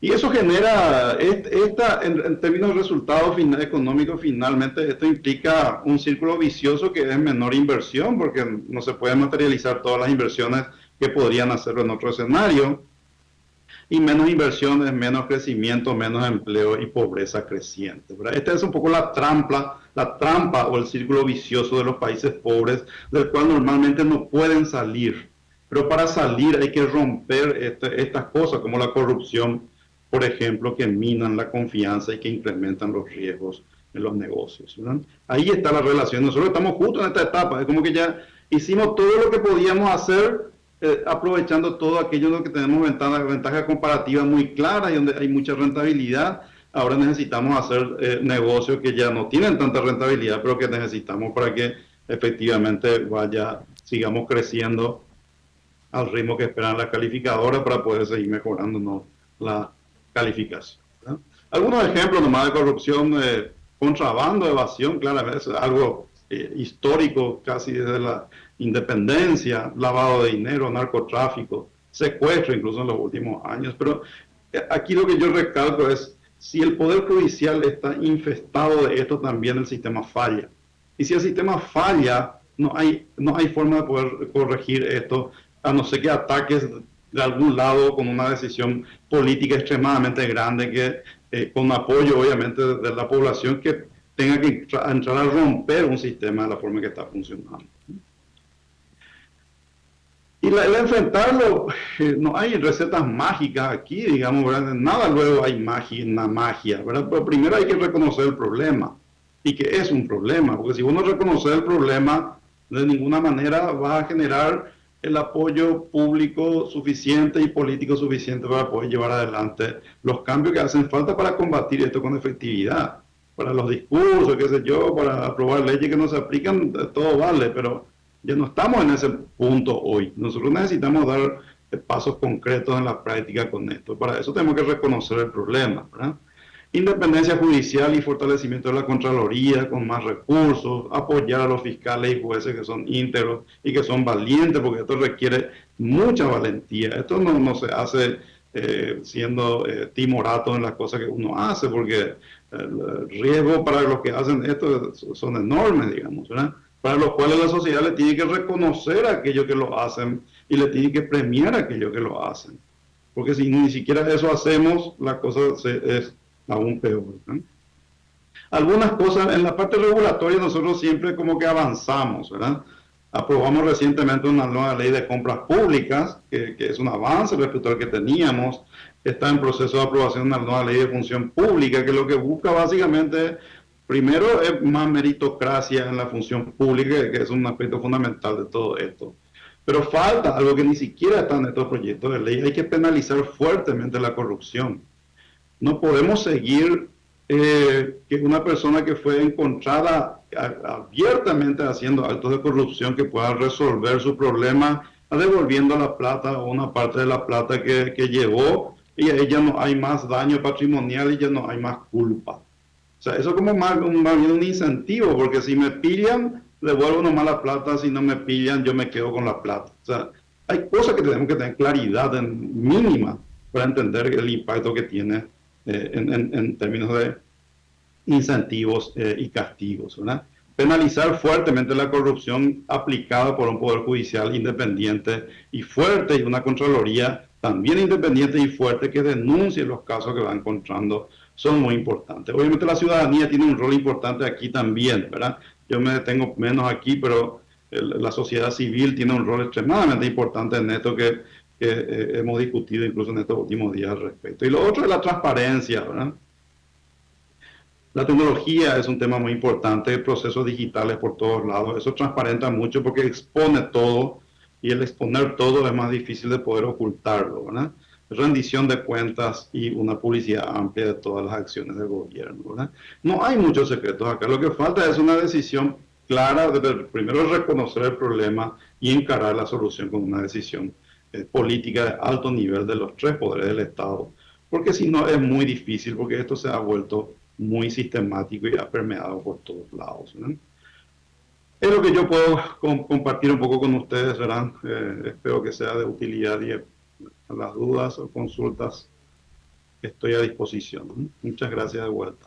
Y eso genera, en términos de resultados económicos, finalmente esto implica un círculo vicioso que es menor inversión, porque no se pueden materializar todas las inversiones que podrían hacerlo en otro escenario. Y menos inversiones, menos crecimiento, menos empleo y pobreza creciente, ¿verdad? Esta es un poco la trampa o el círculo vicioso de los países pobres, del cual normalmente no pueden salir. Pero para salir hay que romper estas cosas como la corrupción, por ejemplo, que minan la confianza y que incrementan los riesgos en los negocios, ¿verdad? Ahí está la relación. Nosotros estamos justo en esta etapa. Es como que ya hicimos todo lo que podíamos hacer, aprovechando todo aquello en lo que tenemos ventaja comparativa muy clara y donde hay mucha rentabilidad. Ahora necesitamos hacer negocios que ya no tienen tanta rentabilidad, pero que necesitamos para que efectivamente sigamos creciendo al ritmo que esperan las calificadoras para poder seguir mejorando la calificación, ¿verdad? Algunos ejemplos nomás de corrupción, contrabando, evasión, claramente es algo histórico casi desde la independencia, lavado de dinero, narcotráfico, secuestro incluso en los últimos años, pero aquí lo que yo recalco es, si el Poder Judicial está infestado de esto, también el sistema falla. Y si el sistema falla, no hay forma de poder corregir esto, a no ser que ataques de algún lado con una decisión política extremadamente grande que con apoyo obviamente de la población que tenga que entrar a romper un sistema de la forma que está funcionando. Y el enfrentarlo, no hay recetas mágicas aquí, digamos, ¿verdad? Nada luego hay magia, ¿verdad? Pero primero hay que reconocer el problema, y que es un problema, porque si uno reconoce el problema, de ninguna manera va a generar el apoyo público suficiente y político suficiente para poder llevar adelante los cambios que hacen falta para combatir esto con efectividad. Para los discursos, qué sé yo, para aprobar leyes que no se aplican, todo vale, pero ya no estamos en ese punto hoy. Nosotros necesitamos dar pasos concretos en la práctica con esto. Para eso tenemos que reconocer el problema, ¿verdad? Independencia judicial y fortalecimiento de la Contraloría con más recursos, apoyar a los fiscales y jueces que son íntegros y que son valientes, porque esto requiere mucha valentía. Esto no se hace siendo timorato en las cosas que uno hace, porque el riesgo para los que hacen esto son enormes, digamos, ¿verdad? Para los cuales la sociedad le tiene que reconocer a aquellos que lo hacen y le tiene que premiar a aquellos que lo hacen. Porque si ni siquiera eso hacemos, la cosa es aún peor, ¿no? Algunas cosas, en la parte regulatoria nosotros siempre como que avanzamos, ¿verdad? Aprobamos recientemente una nueva ley de compras públicas, que es un avance respecto al que teníamos. Está en proceso de aprobación una nueva ley de función pública, que lo que busca básicamente Primero es más meritocracia en la función pública, que es un aspecto fundamental de todo esto. Pero falta algo que ni siquiera está en estos proyectos de ley. Hay que penalizar fuertemente la corrupción. No podemos seguir que una persona que fue encontrada abiertamente haciendo actos de corrupción que pueda resolver su problema devolviendo la plata o una parte de la plata que llevó, y ahí ya no hay más daño patrimonial y ya no hay más culpa. O sea, eso es como más bien un incentivo, porque si me pillan, devuelvo nomás la plata, si no me pillan, yo me quedo con la plata. O sea, hay cosas que tenemos que tener claridad mínima para entender el impacto que tiene en términos de incentivos y castigos, ¿verdad? Penalizar fuertemente la corrupción aplicada por un poder judicial independiente y fuerte, y una Contraloría también independiente y fuerte que denuncie los casos que va encontrando, son muy importantes. Obviamente la ciudadanía tiene un rol importante aquí también, ¿verdad? Yo me detengo menos aquí, pero la sociedad civil tiene un rol extremadamente importante en esto que hemos discutido incluso en estos últimos días al respecto. Y lo otro es la transparencia, ¿verdad? La tecnología es un tema muy importante, procesos digitales por todos lados. Eso transparenta mucho porque expone todo, y el exponer todo es más difícil de poder ocultarlo, ¿verdad? Rendición de cuentas y una publicidad amplia de todas las acciones del gobierno, ¿verdad? No hay muchos secretos acá. Lo que falta es una decisión clara de primero reconocer el problema y encarar la solución con una decisión política de alto nivel de los tres poderes del Estado. Porque si no es muy difícil, porque esto se ha vuelto muy sistemático y ha permeado por todos lados, ¿no? Es lo que yo puedo compartir un poco con ustedes, ¿verdad? Espero que sea de utilidad, y a las dudas o consultas estoy a disposición, ¿no? Muchas gracias de vuelta.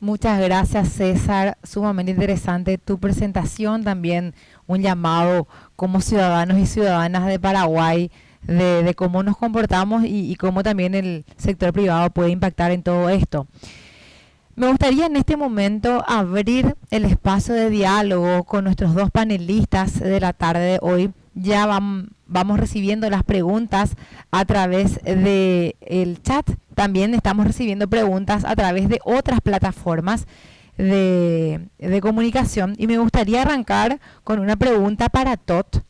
Muchas gracias, César. Sumamente interesante tu presentación. También un llamado como ciudadanos y ciudadanas de Paraguay de cómo nos comportamos y cómo también el sector privado puede impactar en todo esto. Me gustaría en este momento abrir el espacio de diálogo con nuestros dos panelistas de la tarde de hoy. Ya vamos recibiendo las preguntas a través del chat. También estamos recibiendo preguntas a través de otras plataformas de comunicación. Y me gustaría arrancar con una pregunta para Tot,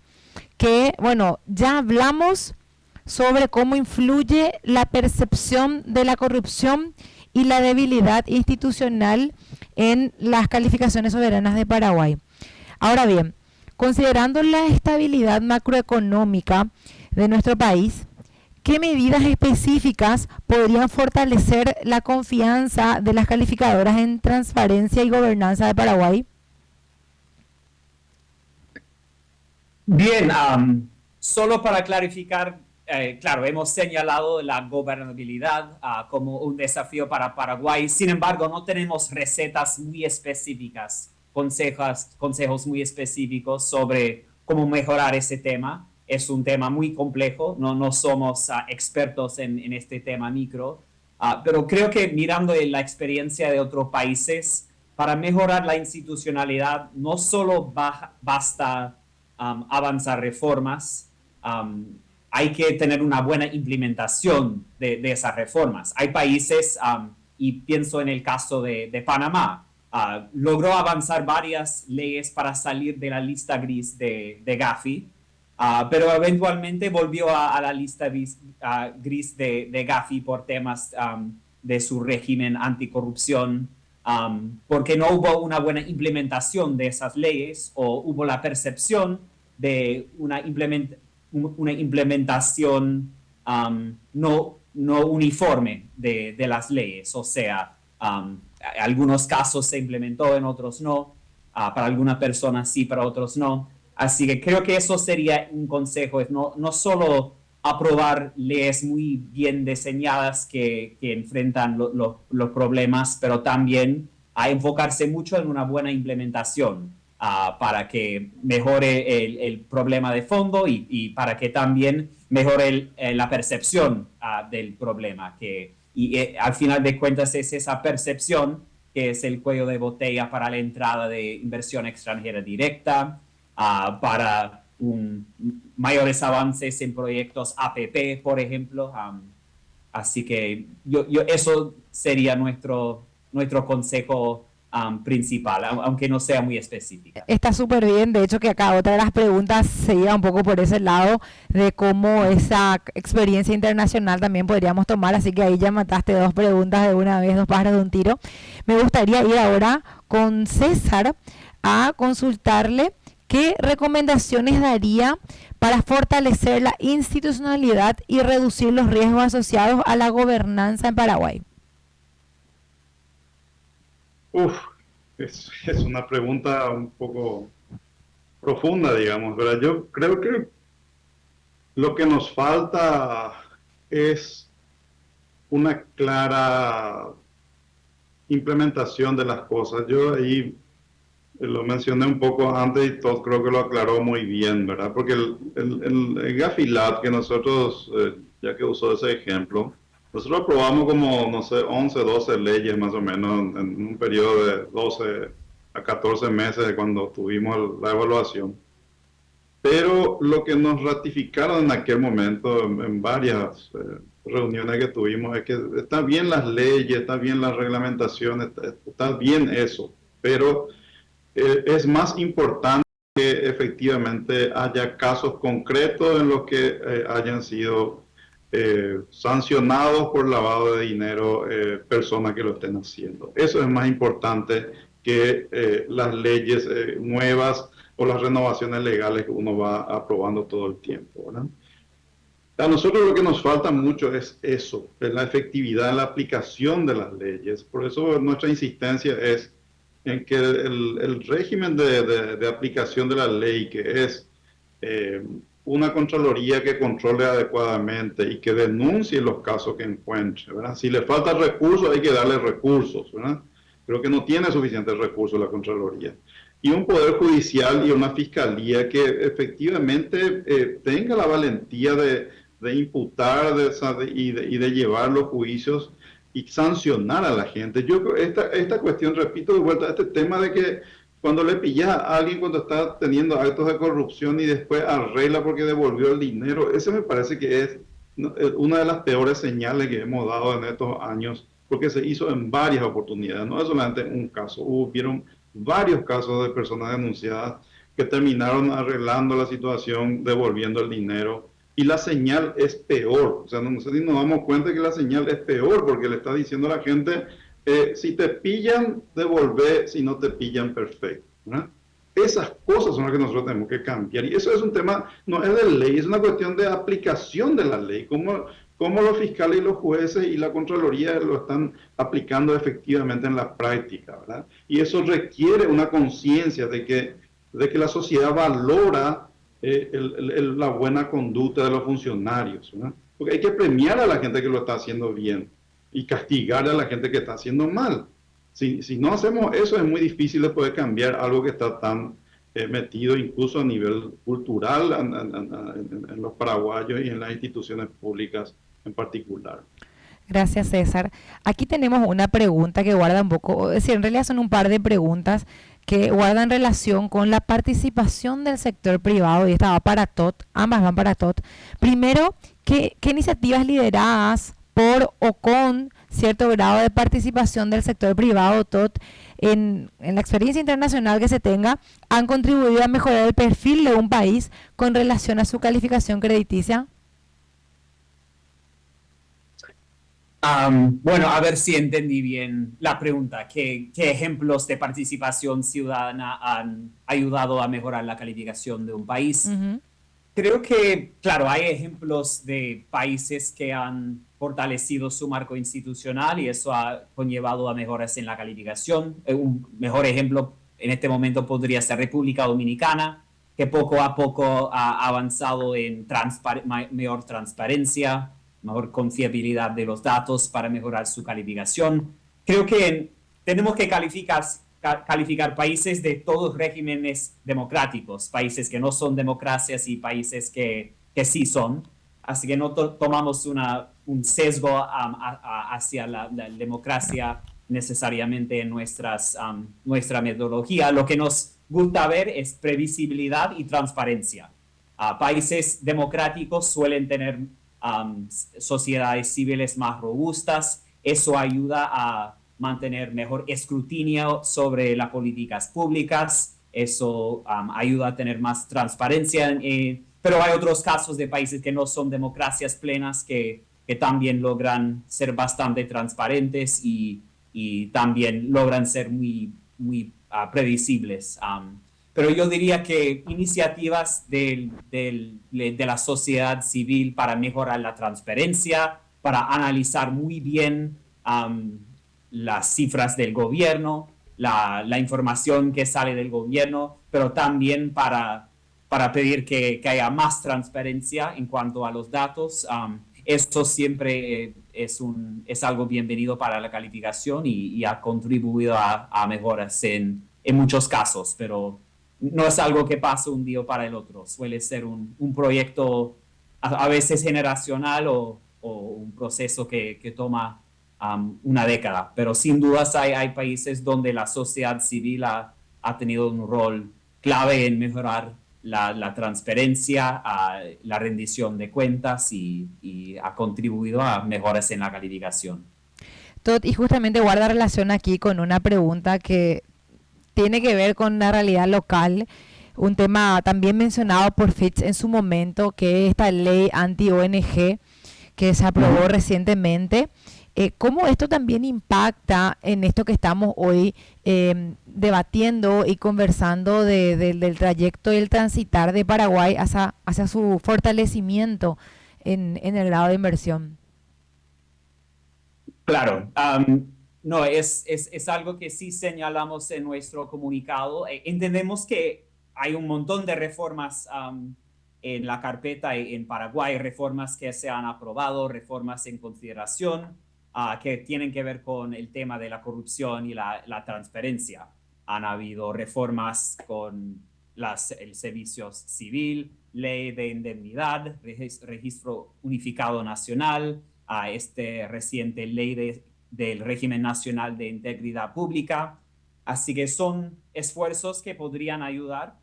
que, bueno, ya hablamos sobre cómo influye la percepción de la corrupción y la debilidad institucional en las calificaciones soberanas de Paraguay. Ahora bien, considerando la estabilidad macroeconómica de nuestro país, ¿qué medidas específicas podrían fortalecer la confianza de las calificadoras en transparencia y gobernanza de Paraguay? Bien, solo para clarificar, claro, hemos señalado la gobernabilidad como un desafío para Paraguay. Sin embargo, no tenemos recetas muy específicas, consejos muy específicos sobre cómo mejorar ese tema. Es un tema muy complejo, no somos expertos en este tema micro, pero creo que mirando la experiencia de otros países, para mejorar la institucionalidad no solo basta avanzar reformas, hay que tener una buena implementación de esas reformas. Hay países, y pienso en el caso de Panamá, logró avanzar varias leyes para salir de la lista gris de Gafi, pero eventualmente volvió a la lista gris de Gafi por temas de su régimen anticorrupción, porque no hubo una buena implementación de esas leyes, o hubo la percepción de una implementación no uniforme de las leyes. O sea, algunos casos se implementó, en otros no. Para algunas personas sí, para otros no. Así que creo que eso sería un consejo, es no solo aprobar leyes muy bien diseñadas que enfrentan los problemas, pero también a enfocarse mucho en una buena implementación para que mejore el problema de fondo y para que también mejore la percepción del problema. Al final de cuentas es esa percepción que es el cuello de botella para la entrada de inversión extranjera directa, para mayores avances en proyectos APP, por ejemplo. Así que eso sería nuestro consejo principal, aunque no sea muy específica. Está súper bien, de hecho que acá otra de las preguntas se iba un poco por ese lado de cómo esa experiencia internacional también podríamos tomar, así que ahí ya mataste dos preguntas de una vez, dos pájaros de un tiro. Me gustaría ir ahora con César a consultarle qué recomendaciones daría para fortalecer la institucionalidad y reducir los riesgos asociados a la gobernanza en Paraguay. Es una pregunta un poco profunda, digamos, ¿verdad? Yo creo que lo que nos falta es una clara implementación de las cosas. Yo ahí lo mencioné un poco antes y Todd creo que lo aclaró muy bien, ¿verdad? Porque el Gafilat que nosotros, ya que usó ese ejemplo, nosotros aprobamos como, no sé, 11, 12 leyes más o menos en un periodo de 12 a 14 meses de cuando tuvimos la evaluación. Pero lo que nos ratificaron en aquel momento, en varias reuniones que tuvimos, es que están bien las leyes, están bien las reglamentaciones, está bien eso, pero es más importante que efectivamente haya casos concretos en los que hayan sido sancionados por lavado de dinero personas que lo estén haciendo. Eso es más importante que las leyes nuevas o las renovaciones legales que uno va aprobando todo el tiempo, ¿verdad? A nosotros lo que nos falta mucho es eso, es la efectividad en la aplicación de las leyes. Por eso nuestra insistencia es en que el régimen de aplicación de la ley, que es una Contraloría que controle adecuadamente y que denuncie los casos que encuentre, ¿verdad? Si le falta recursos, hay que darle recursos, ¿verdad? Creo que no tiene suficientes recursos la Contraloría. Y un Poder Judicial y una Fiscalía que efectivamente tenga la valentía de imputar y de llevar los juicios y sancionar a la gente. Yo creo esta cuestión, repito de vuelta, este tema de que cuando le pillas a alguien cuando está teniendo actos de corrupción y después arregla porque devolvió el dinero, ese me parece que es una de las peores señales que hemos dado en estos años, porque se hizo en varias oportunidades, no es solamente un caso, hubieron varios casos de personas denunciadas que terminaron arreglando la situación, devolviendo el dinero, y la señal es peor. O sea, no sé si nos damos cuenta que la señal es peor, porque le está diciendo a la gente, si te pillan, devolvé, si no te pillan, perfecto, ¿verdad? Esas cosas son las que nosotros tenemos que cambiar, y eso es un tema, no es de ley, es una cuestión de aplicación de la ley, cómo los fiscales y los jueces y la Contraloría lo están aplicando efectivamente en la práctica, ¿verdad? Y eso requiere una conciencia de que la sociedad valora la buena conducta de los funcionarios, ¿verdad? Porque hay que premiar a la gente que lo está haciendo bien y castigar a la gente que está haciendo mal. Si no hacemos eso, es muy difícil de poder cambiar algo que está tan metido incluso a nivel cultural en los paraguayos y en las instituciones públicas en particular. Gracias, César. Aquí tenemos una pregunta que guarda un poco, es decir, en realidad son un par de preguntas que guardan relación con la participación del sector privado, y esta va para Todd, ambas van para Todd. Primero, ¿qué iniciativas lideradas por o con cierto grado de participación del sector privado, Todd, en la experiencia internacional que se tenga, han contribuido a mejorar el perfil de un país con relación a su calificación crediticia? Bueno, a ver si entendí bien la pregunta. ¿Qué ejemplos de participación ciudadana han ayudado a mejorar la calificación de un país? Uh-huh. Creo que, claro, hay ejemplos de países que han fortalecido su marco institucional y eso ha conllevado a mejoras en la calificación. Un mejor ejemplo en este momento podría ser República Dominicana, que poco a poco ha avanzado en mayor transparencia, mejor confiabilidad de los datos para mejorar su calificación. Creo que tenemos que calificar países de todos regímenes democráticos, países que no son democracias y países que sí son. Así que no tomamos un sesgo hacia la democracia necesariamente en nuestra metodología. Lo que nos gusta ver es previsibilidad y transparencia. Países democráticos suelen tener sociedades civiles más robustas. Eso ayuda mantener mejor escrutinio sobre las políticas públicas. Eso ayuda a tener más transparencia, pero hay otros casos de países que no son democracias plenas que también logran ser bastante transparentes y también logran ser muy previsibles. Pero yo diría que iniciativas de la sociedad civil para mejorar la transparencia, para analizar muy bien las cifras del gobierno, la información que sale del gobierno, pero también para pedir que haya más transparencia en cuanto a los datos. Esto siempre es algo bienvenido para la calificación y ha contribuido a mejoras en muchos casos, pero no es algo que pasa un día para el otro. Suele ser un proyecto a veces generacional o un proceso que toma una década. Pero sin dudas hay países donde la sociedad civil ha tenido un rol clave en mejorar la transparencia, la rendición de cuentas y ha contribuido a mejoras en la calificación. Todd, y justamente guarda relación aquí con una pregunta que tiene que ver con la realidad local, un tema también mencionado por Fitch en su momento, que es esta ley anti-ONG que se aprobó recientemente. ¿Cómo esto también impacta en esto que estamos hoy debatiendo y conversando del trayecto y el transitar de Paraguay hacia su fortalecimiento en el grado de inversión? Claro, no, es algo que sí señalamos en nuestro comunicado. Entendemos que hay un montón de reformas en la carpeta en Paraguay, reformas que se han aprobado, reformas en consideración, que tienen que ver con el tema de la corrupción y la transparencia. Han habido reformas con el servicio civil, ley de indemnidad, registro unificado nacional, reciente ley del régimen nacional de integridad pública. Así que son esfuerzos que podrían ayudar,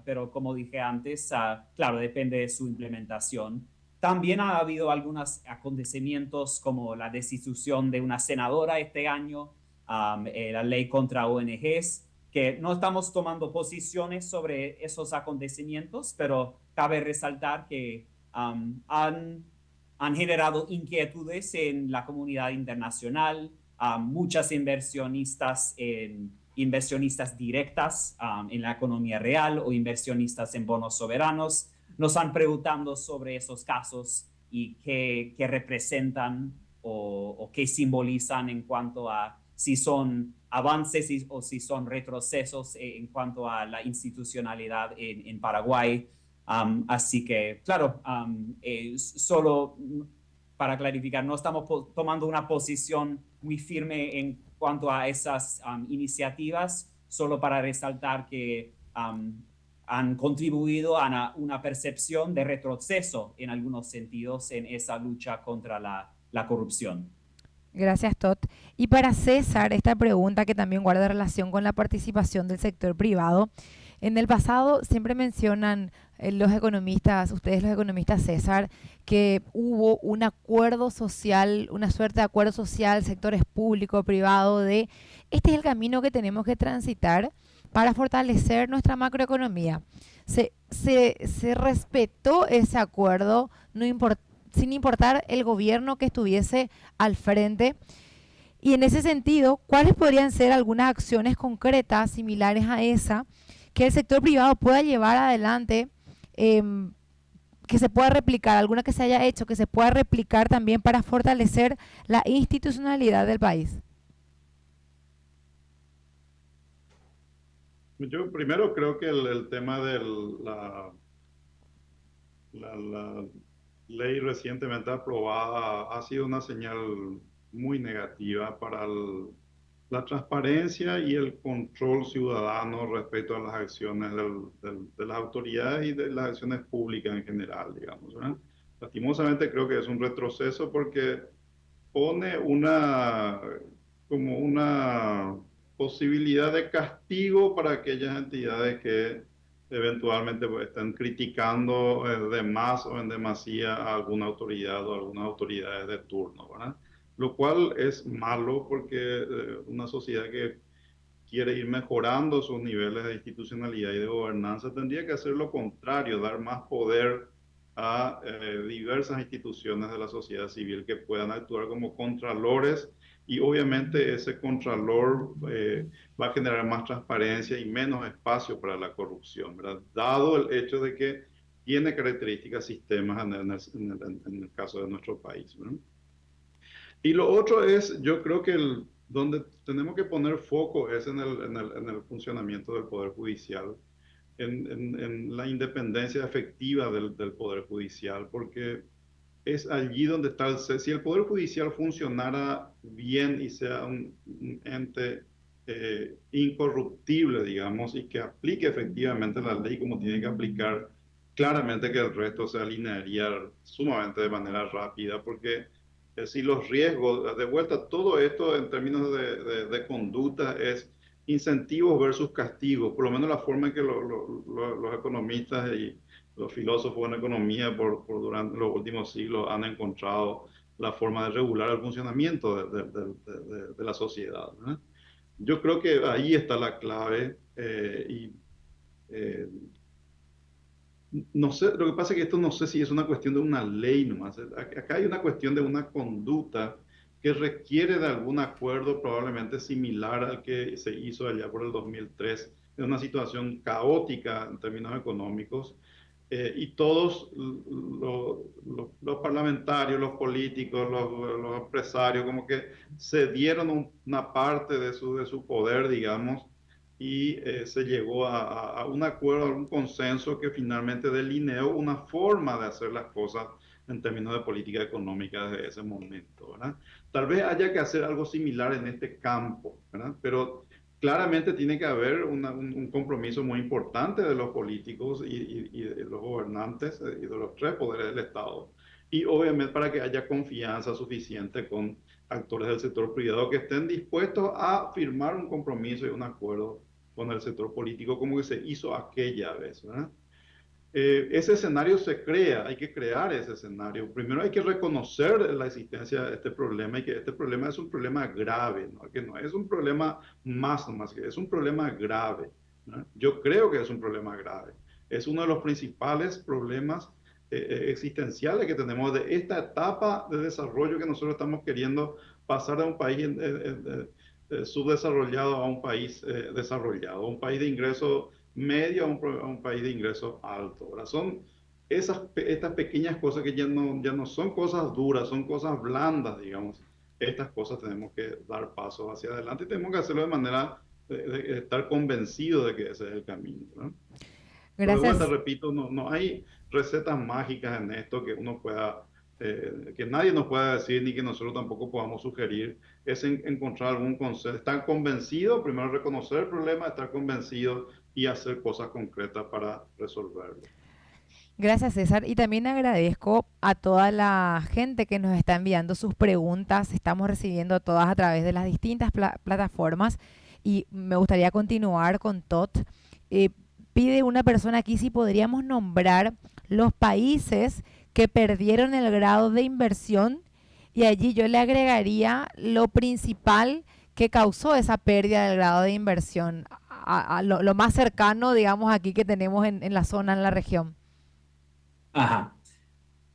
pero como dije antes, claro, depende de su implementación. También ha habido algunos acontecimientos como la destitución de una senadora este año, la ley contra ONGs, que no estamos tomando posiciones sobre esos acontecimientos, pero cabe resaltar que han generado inquietudes en la comunidad internacional, muchas inversionistas directas en la economía real o inversionistas en bonos soberanos nos han preguntado sobre esos casos y qué representan o qué simbolizan en cuanto a si son avances o si son retrocesos en cuanto a la institucionalidad en Paraguay. Así que, claro, solo para clarificar, no estamos tomando una posición muy firme en cuanto a esas iniciativas, solo para resaltar que han contribuido a una percepción de retroceso en algunos sentidos en esa lucha contra la corrupción. Gracias, Todd. Y para César, esta pregunta que también guarda relación con la participación del sector privado. En el pasado siempre mencionan los economistas, ustedes los economistas, César, que hubo un acuerdo social, una suerte de acuerdo social, sectores público, privado, de este es el camino que tenemos que transitar para fortalecer nuestra macroeconomía. Se respetó ese acuerdo, sin importar el gobierno que estuviese al frente. Y en ese sentido, ¿cuáles podrían ser algunas acciones concretas similares a esa que el sector privado pueda llevar adelante, que se pueda replicar, alguna que se haya hecho, que se pueda replicar también para fortalecer la institucionalidad del país? Yo primero creo que el tema de la ley recientemente aprobada ha sido una señal muy negativa para la transparencia y el control ciudadano respecto a las acciones de las autoridades y de las acciones públicas en general, digamos, ¿verdad? Lastimosamente creo que es un retroceso porque pone como una posibilidad de castigo para aquellas entidades que eventualmente están criticando de más o en demasía a alguna autoridad o algunas autoridades de turno, ¿verdad? lo cual es malo porque una sociedad que quiere ir mejorando sus niveles de institucionalidad y de gobernanza tendría que hacer lo contrario, dar más poder a diversas instituciones de la sociedad civil que puedan actuar como contralores, y obviamente ese contralor va a generar más transparencia y menos espacio para la corrupción, ¿verdad? Dado el hecho de que tiene características sistemas en el caso de nuestro país, ¿verdad? Y lo otro es, yo creo que donde tenemos que poner foco es en el funcionamiento del Poder Judicial, en la independencia efectiva del Poder Judicial, porque es allí donde está si el Poder Judicial funcionara bien y sea un ente incorruptible, digamos, y que aplique efectivamente la ley como tiene que aplicar, claramente que el resto se alinearía sumamente de manera rápida, porque si los riesgos, de vuelta, todo esto en términos de conducta es incentivos versus castigos, por lo menos la forma en que los economistas y los filósofos en economía durante los últimos siglos han encontrado la forma de regular el funcionamiento de la sociedad, ¿no? Yo creo que ahí está la clave no sé, lo que pasa es que esto no sé si es una cuestión de una ley nomás. Acá hay una cuestión de una conducta que requiere de algún acuerdo probablemente similar al que se hizo allá por el 2003, en una situación caótica en términos económicos, y todos los parlamentarios, los políticos, los empresarios, como que cedieron una parte de su poder, digamos, y se llegó a un acuerdo, a un consenso que finalmente delineó una forma de hacer las cosas en términos de política económica desde ese momento, ¿verdad? Tal vez haya que hacer algo similar en este campo, ¿verdad? Pero claramente tiene que haber un compromiso muy importante de los políticos y de los gobernantes y de los tres poderes del Estado. Y obviamente para que haya confianza suficiente con actores del sector privado que estén dispuestos a firmar un compromiso y un acuerdo con el sector político como que se hizo aquella vez, ¿verdad? Ese escenario se crea, hay que crear ese escenario. Primero hay que reconocer la existencia de este problema y que este problema es un problema grave, ¿no? Que no es un problema más que es un problema grave, ¿no? Yo creo que es un problema grave. Es uno de los principales problemas existenciales que tenemos de esta etapa de desarrollo que nosotros estamos queriendo pasar de un país subdesarrollado a un país desarrollado, un país de ingreso medio a un país de ingreso alto. Ahora son estas pequeñas cosas que ya no son cosas duras, son cosas blandas, digamos. Estas cosas tenemos que dar pasos hacia adelante y tenemos que hacerlo de manera de estar convencidos de que ese es el camino, ¿no? Gracias. Pero, repito, no hay recetas mágicas en esto que uno pueda que nadie nos pueda decir ni que nosotros tampoco podamos sugerir. Es encontrar algún concepto, estar convencido, primero reconocer el problema, estar convencido y hacer cosas concretas para resolverlo. Gracias, César. Y también agradezco a toda la gente que nos está enviando sus preguntas. Estamos recibiendo todas a través de las distintas plataformas y me gustaría continuar con Tot. Pide una persona aquí si podríamos nombrar los países que perdieron el grado de inversión, y allí yo le agregaría lo principal que causó esa pérdida del grado de inversión, a lo más cercano, digamos, aquí que tenemos en la zona, en la región. Ajá.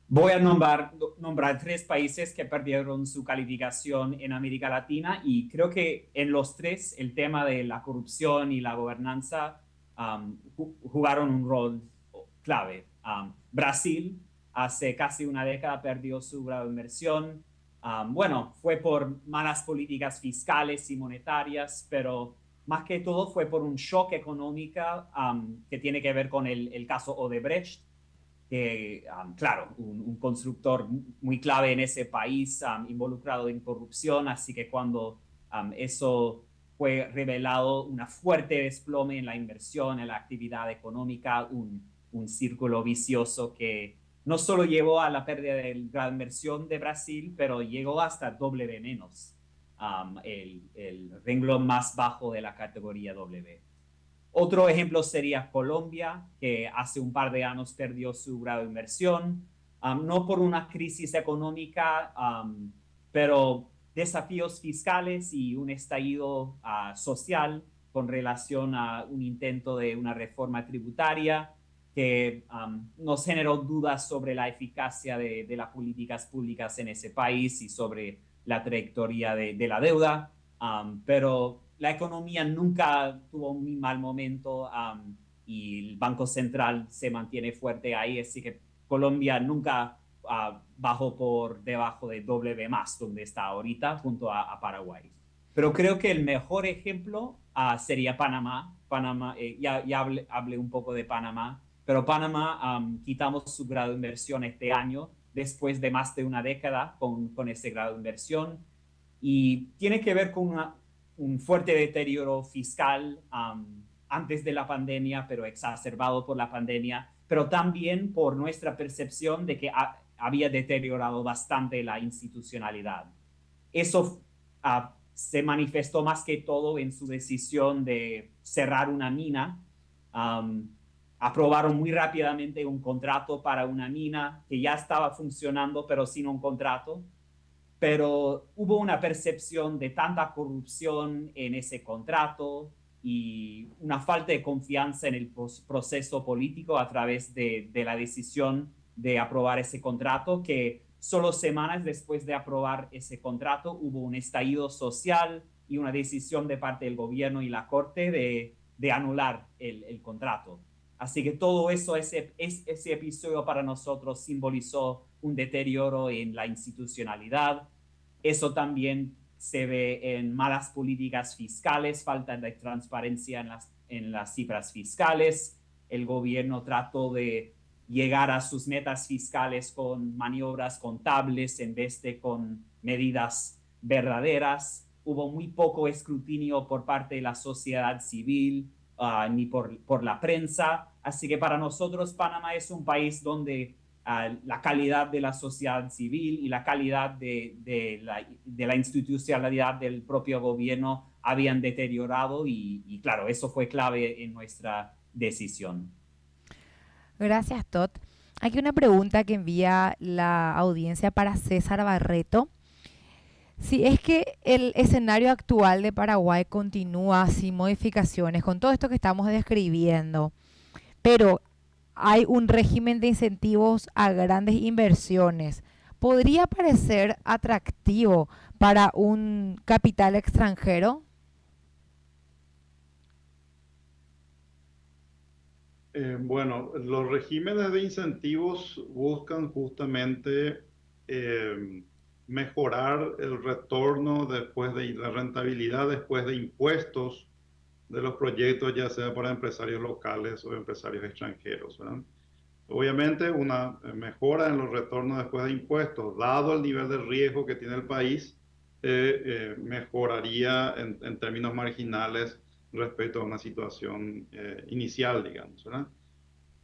Voy a nombrar 3 países que perdieron su calificación en América Latina, y creo que en los 3 el tema de la corrupción y la gobernanza jugaron un rol clave. Brasil hace casi una década perdió su grado de inversión. Bueno, fue por malas políticas fiscales y monetarias, pero más que todo fue por un shock económico que tiene que ver con el caso Odebrecht, que, claro, un constructor muy clave en ese país involucrado en corrupción, así que cuando eso fue revelado, una fuerte desplome en la inversión, en la actividad económica, un círculo vicioso que no solo llevó a la pérdida del grado de inversión de Brasil, pero llegó hasta W menos, el renglón más bajo de la categoría W. Otro ejemplo sería Colombia, que hace un par de años perdió su grado de inversión, no por una crisis económica, pero desafíos fiscales y un estallido social con relación a un intento de una reforma tributaria que nos generó dudas sobre la eficacia de las políticas públicas en ese país y sobre la trayectoria de la deuda. Pero la economía nunca tuvo un muy mal momento y el Banco Central se mantiene fuerte ahí, así que Colombia nunca bajó por debajo de W+, donde está ahorita, junto a Paraguay. Pero creo que el mejor ejemplo sería Panamá. Ya hablé un poco de Panamá, pero Panamá quitamos su grado de inversión este año, después de más de una década con ese grado de inversión, y tiene que ver con un fuerte deterioro fiscal antes de la pandemia, pero exacerbado por la pandemia, pero también por nuestra percepción de que había deteriorado bastante la institucionalidad. Eso se manifestó más que todo en su decisión de cerrar una mina. Aprobaron muy rápidamente un contrato para una mina que ya estaba funcionando, pero sin un contrato. Pero hubo una percepción de tanta corrupción en ese contrato y una falta de confianza en el proceso político a través de la decisión de aprobar ese contrato, que solo semanas después de aprobar ese contrato hubo un estallido social y una decisión de parte del gobierno y la corte de anular el contrato. Así que todo eso, ese episodio para nosotros simbolizó un deterioro en la institucionalidad. Eso también se ve en malas políticas fiscales, falta de transparencia en las cifras fiscales. El gobierno trató de llegar a sus metas fiscales con maniobras contables en vez de con medidas verdaderas. Hubo muy poco escrutinio por parte de la sociedad civil ni por la prensa. Así que para nosotros Panamá es un país donde la calidad de la sociedad civil y la calidad de la institucionalidad del propio gobierno habían deteriorado y claro, eso fue clave en nuestra decisión. Gracias, Todd. Aquí una pregunta que envía la audiencia para César Barreto. Si es que el escenario actual de Paraguay continúa sin modificaciones, con todo esto que estamos describiendo, pero hay un régimen de incentivos a grandes inversiones, ¿podría parecer atractivo para un capital extranjero? Bueno, los regímenes de incentivos buscan justamente mejorar el retorno después de la rentabilidad después de impuestos de los proyectos, ya sea para empresarios locales o empresarios extranjeros, ¿verdad? Obviamente una mejora en los retornos después de impuestos, dado el nivel de riesgo que tiene el país, mejoraría en términos marginales respecto a una situación inicial, digamos, ¿verdad?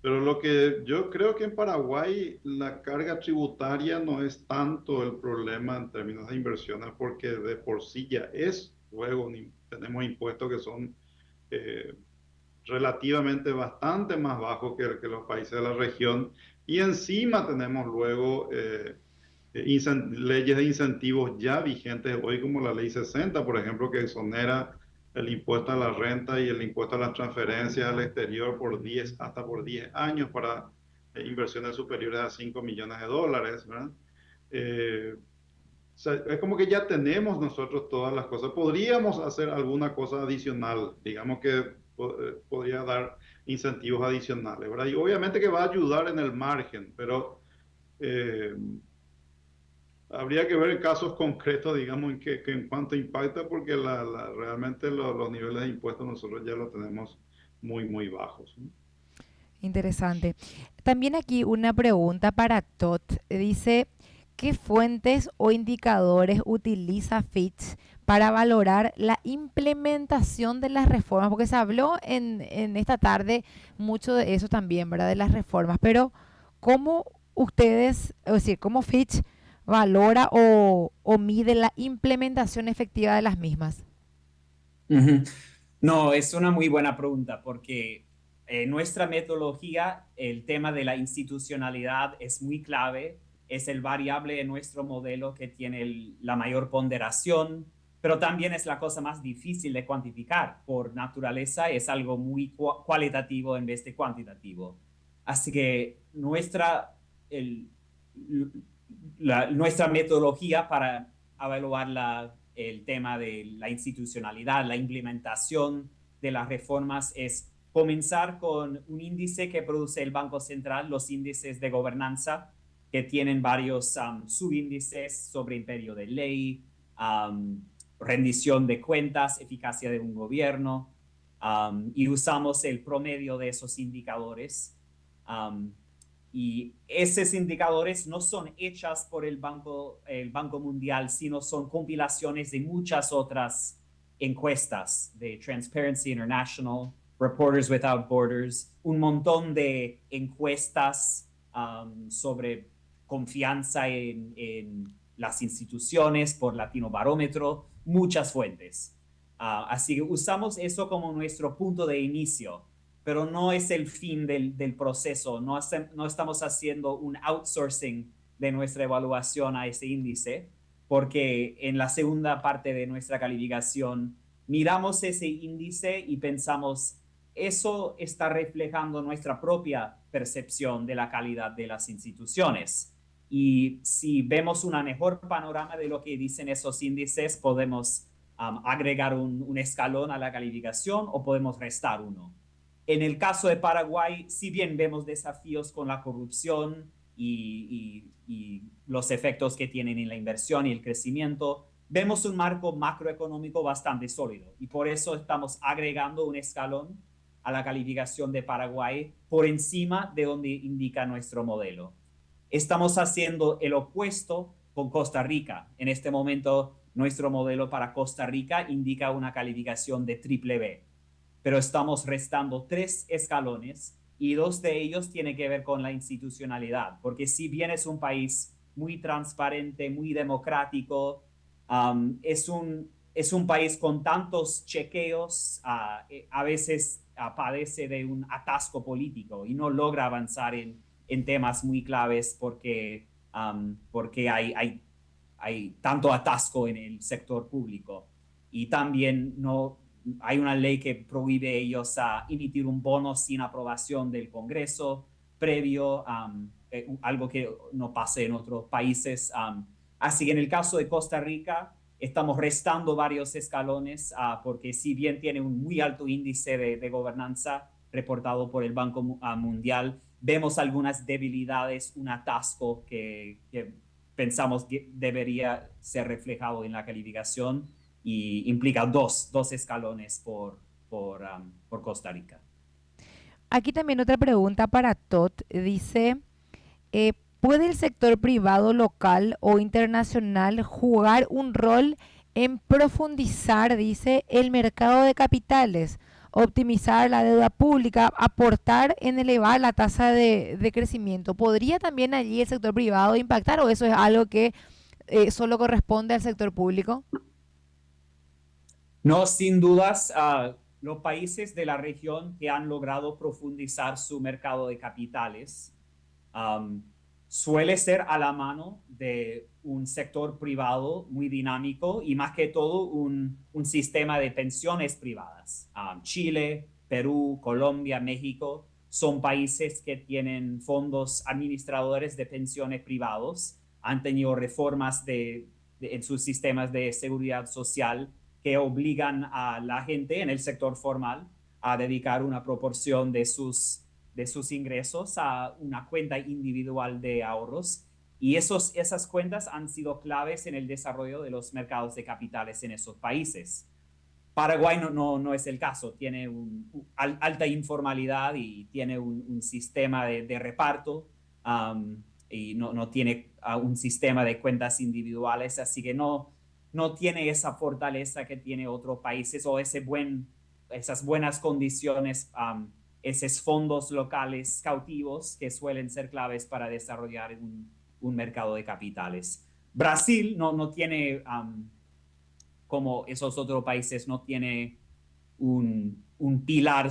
Pero lo que yo creo que en Paraguay la carga tributaria no es tanto el problema en términos de inversiones, porque de por sí ya es, luego tenemos impuestos que son relativamente bastante más bajos que los países de la región, y encima tenemos luego leyes de incentivos ya vigentes hoy, como la ley 60, por ejemplo, que exonera el impuesto a la renta y el impuesto a las transferencias al exterior hasta por 10 años para inversiones superiores a 5 millones de dólares, ¿verdad? O sea, es como que ya tenemos nosotros todas las cosas. Podríamos hacer alguna cosa adicional, digamos que podría dar incentivos adicionales, ¿verdad? Y obviamente que va a ayudar en el margen, pero habría que ver casos concretos, digamos, en cuanto impacta, porque realmente los niveles de impuestos nosotros ya los tenemos muy, muy bajos, ¿no? Interesante. También aquí una pregunta para Todd. Dice, ¿qué fuentes o indicadores utiliza Fitch para valorar la implementación de las reformas? Porque se habló en esta tarde mucho de eso también, ¿verdad? De las reformas. Pero, ¿cómo ustedes, es decir, cómo Fitch valora o mide la implementación efectiva de las mismas? No, es una muy buena pregunta porque en nuestra metodología el tema de la institucionalidad es muy clave es el variable en nuestro modelo que tiene la mayor ponderación, pero también es la cosa más difícil de cuantificar. Por naturaleza es algo muy cualitativo en vez de cuantitativo. Así que nuestra metodología para evaluar el tema de la institucionalidad, la implementación de las reformas es comenzar con un índice que produce el Banco Central, los índices de gobernanza, que tienen varios subíndices sobre imperio de ley, rendición de cuentas, eficacia de un gobierno, y usamos el promedio de esos indicadores. Y esos indicadores no son hechas por el Banco Mundial, sino son compilaciones de muchas otras encuestas de Transparency International, Reporters Without Borders, un montón de encuestas sobre confianza en las instituciones por Latinobarómetro, muchas fuentes. Así que usamos eso como nuestro punto de inicio, pero no es el fin del proceso. No estamos haciendo un outsourcing de nuestra evaluación a ese índice, porque en la segunda parte de nuestra calificación miramos ese índice y pensamos, eso está reflejando nuestra propia percepción de la calidad de las instituciones. Y si vemos una mejor panorama de lo que dicen esos índices, podemos agregar un escalón a la calificación o podemos restar uno. En el caso de Paraguay, si bien vemos desafíos con la corrupción y los efectos que tienen en la inversión y el crecimiento, vemos un marco macroeconómico bastante sólido y por eso estamos agregando un escalón a la calificación de Paraguay por encima de donde indica nuestro modelo. Estamos haciendo el opuesto con Costa Rica. En este momento, nuestro modelo para Costa Rica indica una calificación de BBB, pero estamos restando 3 escalones y 2 de ellos tienen que ver con la institucionalidad, porque si bien es un país muy transparente, muy democrático, es un país con tantos chequeos, a veces padece de un atasco político y no logra avanzar en temas muy claves porque hay tanto atasco en el sector público. Y también hay una ley que prohíbe ellos a emitir un bono sin aprobación del Congreso previo, algo que no pasa en otros países. Así que en el caso de Costa Rica, estamos restando varios escalones porque si bien tiene un muy alto índice de gobernanza reportado por el Banco Mundial, vemos algunas debilidades, un atasco que pensamos que debería ser reflejado en la calificación y implica dos escalones por Costa Rica. Aquí también otra pregunta para Todd. Dice, ¿puede el sector privado local o internacional jugar un rol en profundizar, dice, el mercado de capitales, optimizar la deuda pública, aportar en elevar la tasa de crecimiento? ¿Podría también allí el sector privado impactar o eso es algo que solo corresponde al sector público? No, sin dudas, los países de la región que han logrado profundizar su mercado de capitales suele ser a la mano de un sector privado muy dinámico y más que todo un sistema de pensiones privadas. Chile, Perú, Colombia, México son países que tienen fondos administradores de pensiones privados, han tenido reformas en sus sistemas de seguridad social que obligan a la gente en el sector formal a dedicar una proporción de sus ingresos a una cuenta individual de ahorros. Y esas cuentas han sido claves en el desarrollo de los mercados de capitales en esos países. Paraguay no es el caso, tiene alta informalidad y tiene un sistema de reparto y no tiene un sistema de cuentas individuales, así que no tiene esa fortaleza que tiene otros países o esas buenas condiciones, esos fondos locales cautivos que suelen ser claves para desarrollar un mercado de capitales. Brasil no tiene, como esos otros países, no tiene un pilar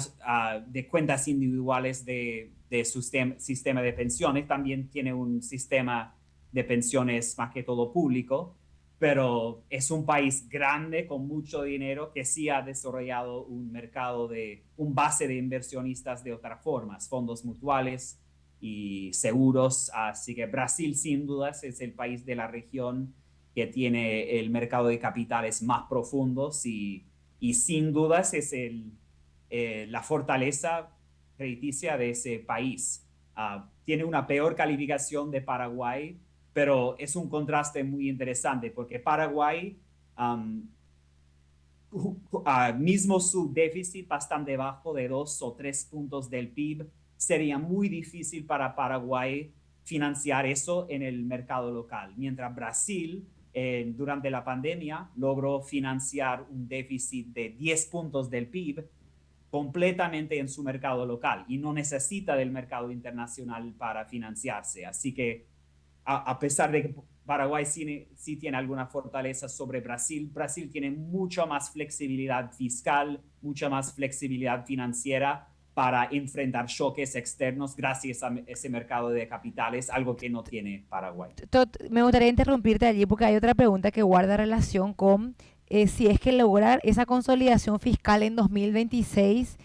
de cuentas individuales de su sistema de pensiones. También tiene un sistema de pensiones más que todo público, pero es un país grande con mucho dinero que sí ha desarrollado un mercado un base de inversionistas de otras formas, fondos mutuales y seguros. Así que Brasil sin dudas es el país de la región que tiene el mercado de capitales más profundos y sin dudas es la fortaleza crediticia de ese país. Tiene una peor calificación de Paraguay, pero es un contraste muy interesante porque Paraguay, mismo su déficit bastante bajo de 2 o 3 puntos del PIB, sería muy difícil para Paraguay financiar eso en el mercado local, mientras Brasil durante la pandemia logró financiar un déficit de 10 puntos del PIB completamente en su mercado local y no necesita del mercado internacional para financiarse. Así que a pesar de que Paraguay sí tiene alguna fortaleza sobre Brasil, Brasil tiene mucha más flexibilidad fiscal, mucha más flexibilidad financiera para enfrentar choques externos gracias a ese mercado de capitales, algo que no tiene Paraguay. Me gustaría interrumpirte allí porque hay otra pregunta que guarda relación con si es que lograr esa consolidación fiscal en 2026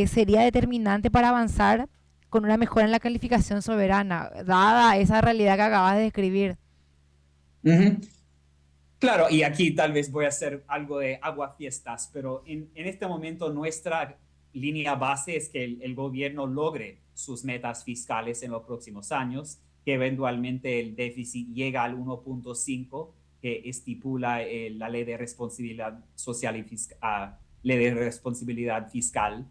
sería determinante para avanzar con una mejora en la calificación soberana, dada esa realidad que acabas de describir. Claro, y aquí tal vez voy a hacer algo de aguafiestas, pero en este momento nuestra línea base es que el gobierno logre sus metas fiscales en los próximos años, que eventualmente el déficit llega al 1.5 que estipula la ley de responsabilidad social y ley de responsabilidad fiscal.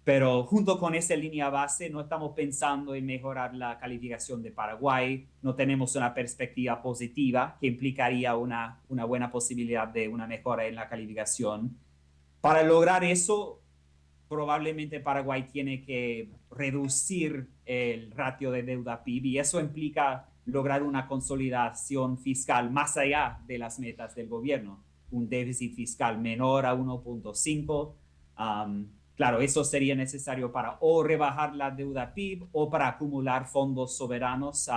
Pero junto con esa línea base no estamos pensando en mejorar la calificación de Paraguay, no tenemos una perspectiva positiva que implicaría una buena posibilidad de una mejora en la calificación. Para lograr eso, probablemente Paraguay tiene que reducir el ratio de deuda PIB y eso implica lograr una consolidación fiscal más allá de las metas del gobierno, un déficit fiscal menor a 1.5. Claro, eso sería necesario para o rebajar la deuda PIB o para acumular fondos soberanos.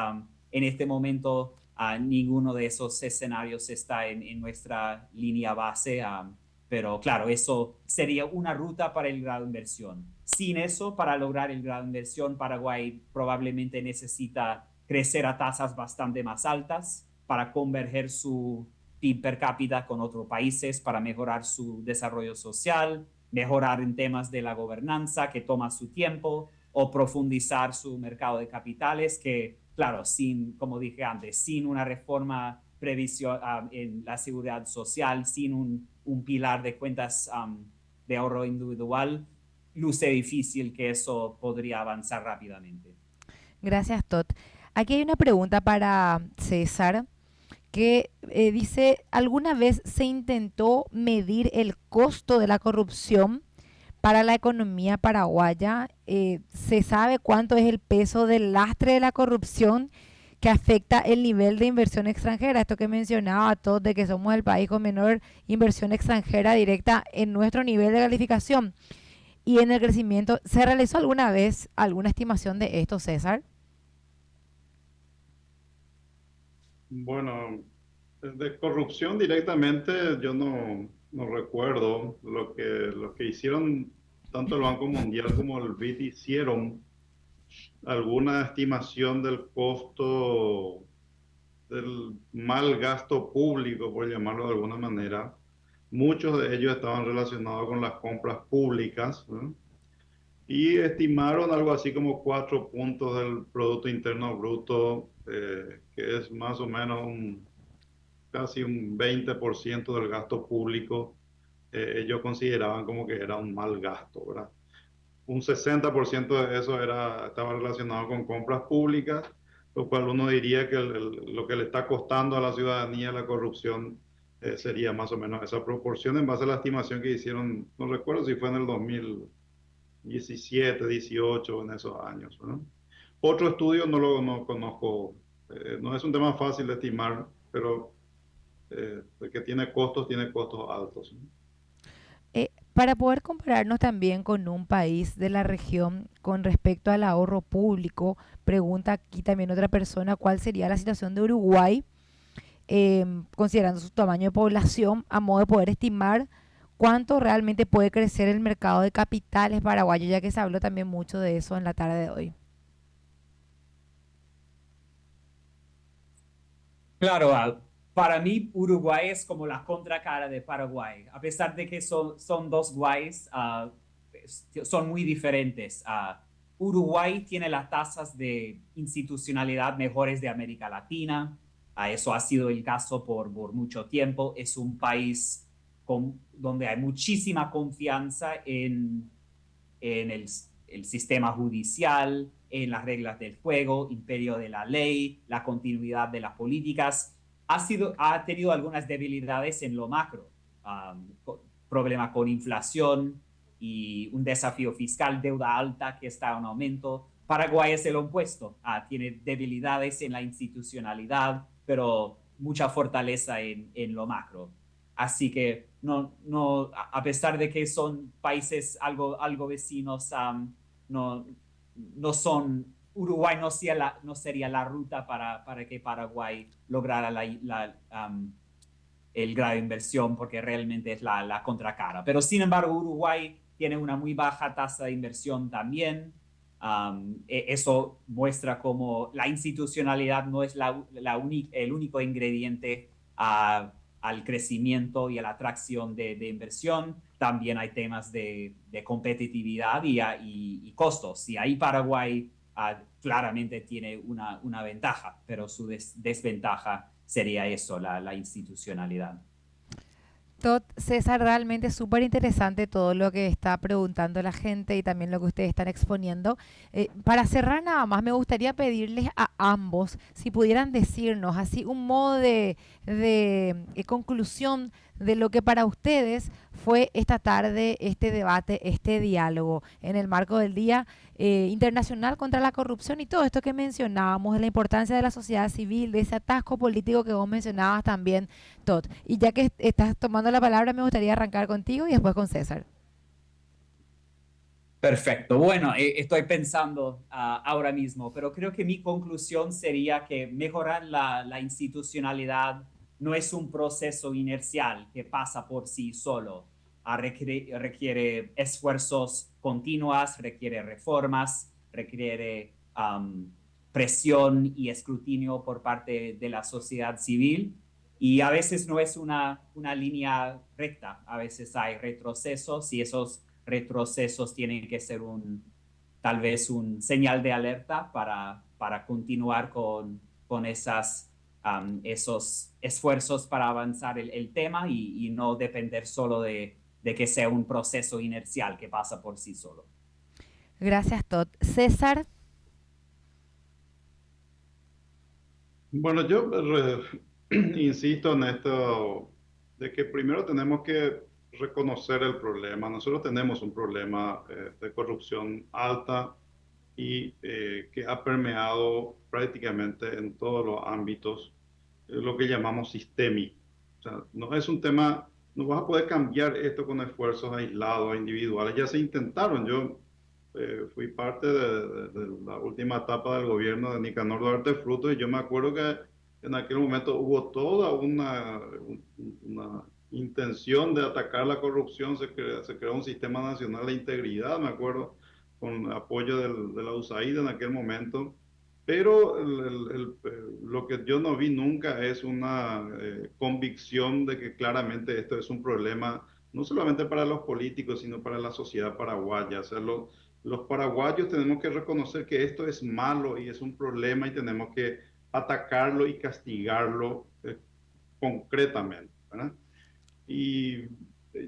En este momento, ninguno de esos escenarios está en nuestra línea base, pero claro, eso sería una ruta para el grado de inversión. Sin eso, para lograr el grado de inversión, Paraguay probablemente necesita crecer a tasas bastante más altas para converger su PIB per cápita con otros países, para mejorar su desarrollo social, mejorar en temas de la gobernanza que toma su tiempo o profundizar su mercado de capitales que, claro, como dije antes, sin una reforma en la seguridad social, sin un pilar de cuentas de ahorro individual, luce difícil que eso podría avanzar rápidamente. Gracias, Todd. Aquí hay una pregunta para César que dice, ¿alguna vez se intentó medir el costo de la corrupción para la economía paraguaya? ¿Se sabe cuánto es el peso del lastre de la corrupción que afecta el nivel de inversión extranjera? Esto que mencionaba Todd, de que somos el país con menor inversión extranjera directa en nuestro nivel de calificación y en el crecimiento. ¿Se realizó alguna vez alguna estimación de esto, César? Bueno, de corrupción directamente yo no recuerdo. Lo que hicieron tanto el Banco Mundial como el BID hicieron alguna estimación del costo del mal gasto público, por llamarlo de alguna manera. Muchos de ellos estaban relacionados con las compras públicas, ¿no? Y estimaron algo así como 4 puntos del Producto Interno Bruto, que es más o menos casi un 20% del gasto público. Ellos consideraban como que era un mal gasto, ¿verdad? Un 60% de eso estaba relacionado con compras públicas, lo cual uno diría que lo que le está costando a la ciudadanía la corrupción sería más o menos esa proporción en base a la estimación que hicieron, no recuerdo si fue en el 2017, 18, en esos años, ¿no? Otro estudio no conozco, no es un tema fácil de estimar, pero el que tiene costos altos, ¿no? Para poder compararnos también con un país de la región con respecto al ahorro público, pregunta aquí también otra persona, ¿cuál sería la situación de Uruguay, considerando su tamaño de población, a modo de poder estimar cuánto realmente puede crecer el mercado de capitales paraguayo, ya que se habló también mucho de eso en la tarde de hoy? Claro, para mí Uruguay es como la contracara de Paraguay. A pesar de que son dos Guays, son muy diferentes. Uruguay tiene las tasas de institucionalidad mejores de América Latina. Eso ha sido el caso por mucho tiempo. Es un país donde hay muchísima confianza en el sistema judicial, en las reglas del juego, imperio de la ley, la continuidad de las políticas. Ha tenido algunas debilidades en lo macro, problemas con inflación y un desafío fiscal, deuda alta que está en aumento. Paraguay es el opuesto, tiene debilidades en la institucionalidad, pero mucha fortaleza en lo macro. Así que a pesar de que son países algo vecinos, no, no son, Uruguay no sería la ruta para que Paraguay lograra el grado de inversión, porque realmente es la contracara. Pero sin embargo, Uruguay tiene una muy baja tasa de inversión también. Eso muestra cómo la institucionalidad no es el único ingrediente al crecimiento y a la atracción de inversión. También hay temas de competitividad y costos. Y ahí Paraguay claramente tiene una ventaja, pero su desventaja sería eso, la institucionalidad. Todd, César, realmente es súper interesante todo lo que está preguntando la gente y también lo que ustedes están exponiendo. Para cerrar nada más, me gustaría pedirles a ambos si pudieran decirnos así un modo de conclusión de lo que para ustedes fue esta tarde, este debate, este diálogo en el marco del Día Internacional contra la Corrupción y todo esto que mencionábamos, de la importancia de la sociedad civil, de ese atasco político que vos mencionabas también, Todd. Y ya que estás tomando la palabra, me gustaría arrancar contigo y después con César. Perfecto. Bueno, estoy pensando ahora mismo, pero creo que mi conclusión sería que mejorar la institucionalidad no es un proceso inercial que pasa por sí solo. Requiere esfuerzos continuos, requiere reformas, requiere presión y escrutinio por parte de la sociedad civil. Y a veces no es una línea recta, a veces hay retrocesos y esos retrocesos tienen que ser tal vez un señal de alerta para continuar con esos esfuerzos para avanzar el tema y no depender solo de que sea un proceso inercial que pasa por sí solo. Gracias, Todd. César. Bueno, yo insisto en esto de que primero tenemos que reconocer el problema. Nosotros tenemos un problema de corrupción alta y que ha permeado prácticamente en todos los ámbitos, lo que llamamos sistémico. O sea, no es un tema, no vas a poder cambiar esto con esfuerzos aislados, individuales. Ya se intentaron. Yo fui parte de la última etapa del gobierno de Nicanor Duarte Frutos y yo me acuerdo que en aquel momento hubo toda una intención de atacar la corrupción. Se creó un sistema nacional de integridad, me acuerdo, con apoyo de la USAID en aquel momento. Pero lo que yo no vi nunca es una convicción de que claramente esto es un problema no solamente para los políticos, sino para la sociedad paraguaya. O sea, los paraguayos tenemos que reconocer que esto es malo y es un problema y tenemos que atacarlo y castigarlo concretamente, ¿verdad? Y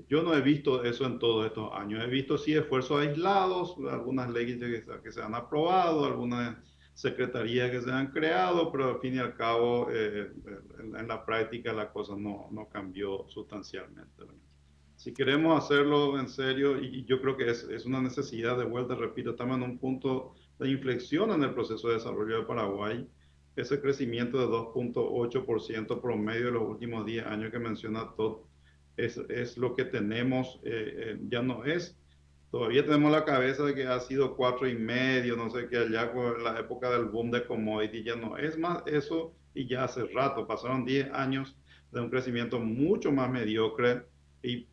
yo no he visto eso en todos estos años. He visto sí esfuerzos aislados, algunas leyes que se han aprobado, algunas secretarías que se han creado, pero al fin y al cabo en la práctica la cosa no cambió sustancialmente, ¿verdad? Si queremos hacerlo en serio, y yo creo que es una necesidad, de vuelta, repito, estamos en un punto de inflexión en el proceso de desarrollo de Paraguay. Ese crecimiento de 2.8% promedio de los últimos 10 años que menciona Todd es lo que tenemos, ya no es. Todavía tenemos la cabeza de que ha sido 4,5, no sé qué, allá con la época del boom de commodity, ya no es más eso, y ya hace rato, pasaron 10 años de un crecimiento mucho más mediocre, y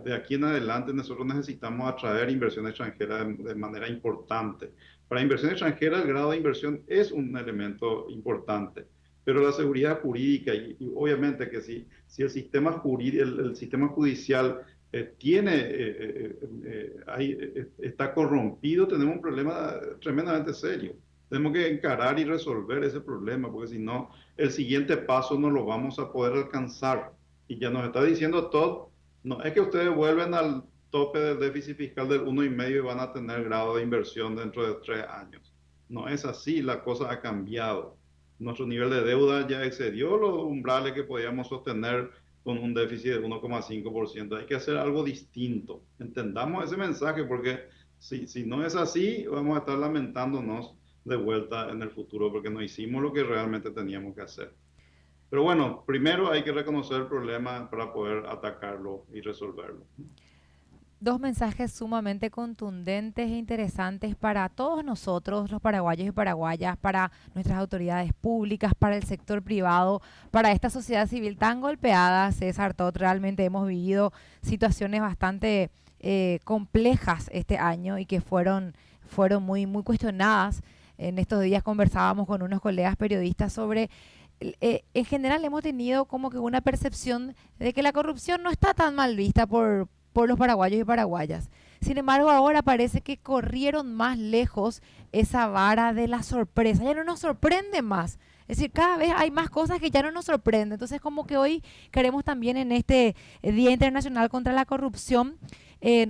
de aquí en adelante nosotros necesitamos atraer inversión extranjera de manera importante. Para inversión extranjera el grado de inversión es un elemento importante, pero la seguridad jurídica, y obviamente que si el sistema jurídico, el sistema judicial está corrompido, tenemos un problema tremendamente serio. Tenemos que encarar y resolver ese problema, porque si no, el siguiente paso no lo vamos a poder alcanzar. Y ya nos está diciendo todo, no es que ustedes vuelven al tope del déficit fiscal del 1,5 y van a tener grado de inversión dentro de 3 años. No es así, la cosa ha cambiado. Nuestro nivel de deuda ya excedió los umbrales que podíamos sostener con un déficit de 1,5%. Hay que hacer algo distinto. Entendamos ese mensaje, porque si no es así, vamos a estar lamentándonos de vuelta en el futuro, porque no hicimos lo que realmente teníamos que hacer. Pero bueno, primero hay que reconocer el problema para poder atacarlo y resolverlo. Dos mensajes sumamente contundentes e interesantes para todos nosotros, los paraguayos y paraguayas, para nuestras autoridades públicas, para el sector privado, para esta sociedad civil tan golpeada. César Tot, realmente hemos vivido situaciones bastante complejas este año y que fueron muy, muy cuestionadas. En estos días conversábamos con unos colegas periodistas sobre... en general hemos tenido como que una percepción de que la corrupción no está tan mal vista por los paraguayos y paraguayas. Sin embargo, ahora parece que corrieron más lejos esa vara de la sorpresa. Ya no nos sorprende más. Es decir, cada vez hay más cosas que ya no nos sorprenden. Entonces, como que hoy queremos también en este Día Internacional contra la Corrupción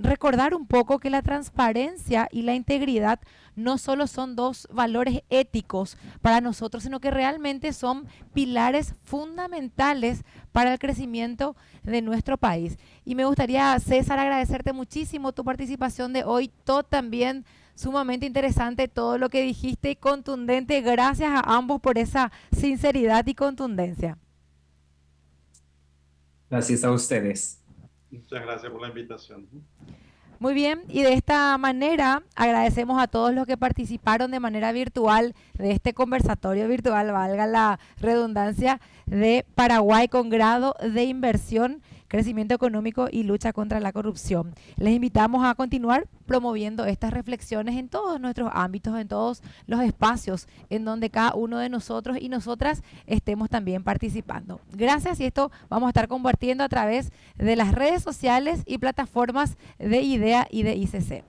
recordar un poco que la transparencia y la integridad no solo son dos valores éticos para nosotros, sino que realmente son pilares fundamentales para el crecimiento de nuestro país. Y me gustaría, César, agradecerte muchísimo tu participación de hoy, todo también sumamente interesante todo lo que dijiste y contundente. Gracias a ambos por esa sinceridad y contundencia. Gracias a ustedes. Muchas gracias por la invitación. Muy bien, y de esta manera agradecemos a todos los que participaron de manera virtual de este conversatorio virtual, valga la redundancia, de Paraguay con grado de inversión, crecimiento económico y lucha contra la corrupción. Les invitamos a continuar promoviendo estas reflexiones en todos nuestros ámbitos, en todos los espacios en donde cada uno de nosotros y nosotras estemos también participando. Gracias, y esto vamos a estar compartiendo a través de las redes sociales y plataformas de IDEA y de ICC.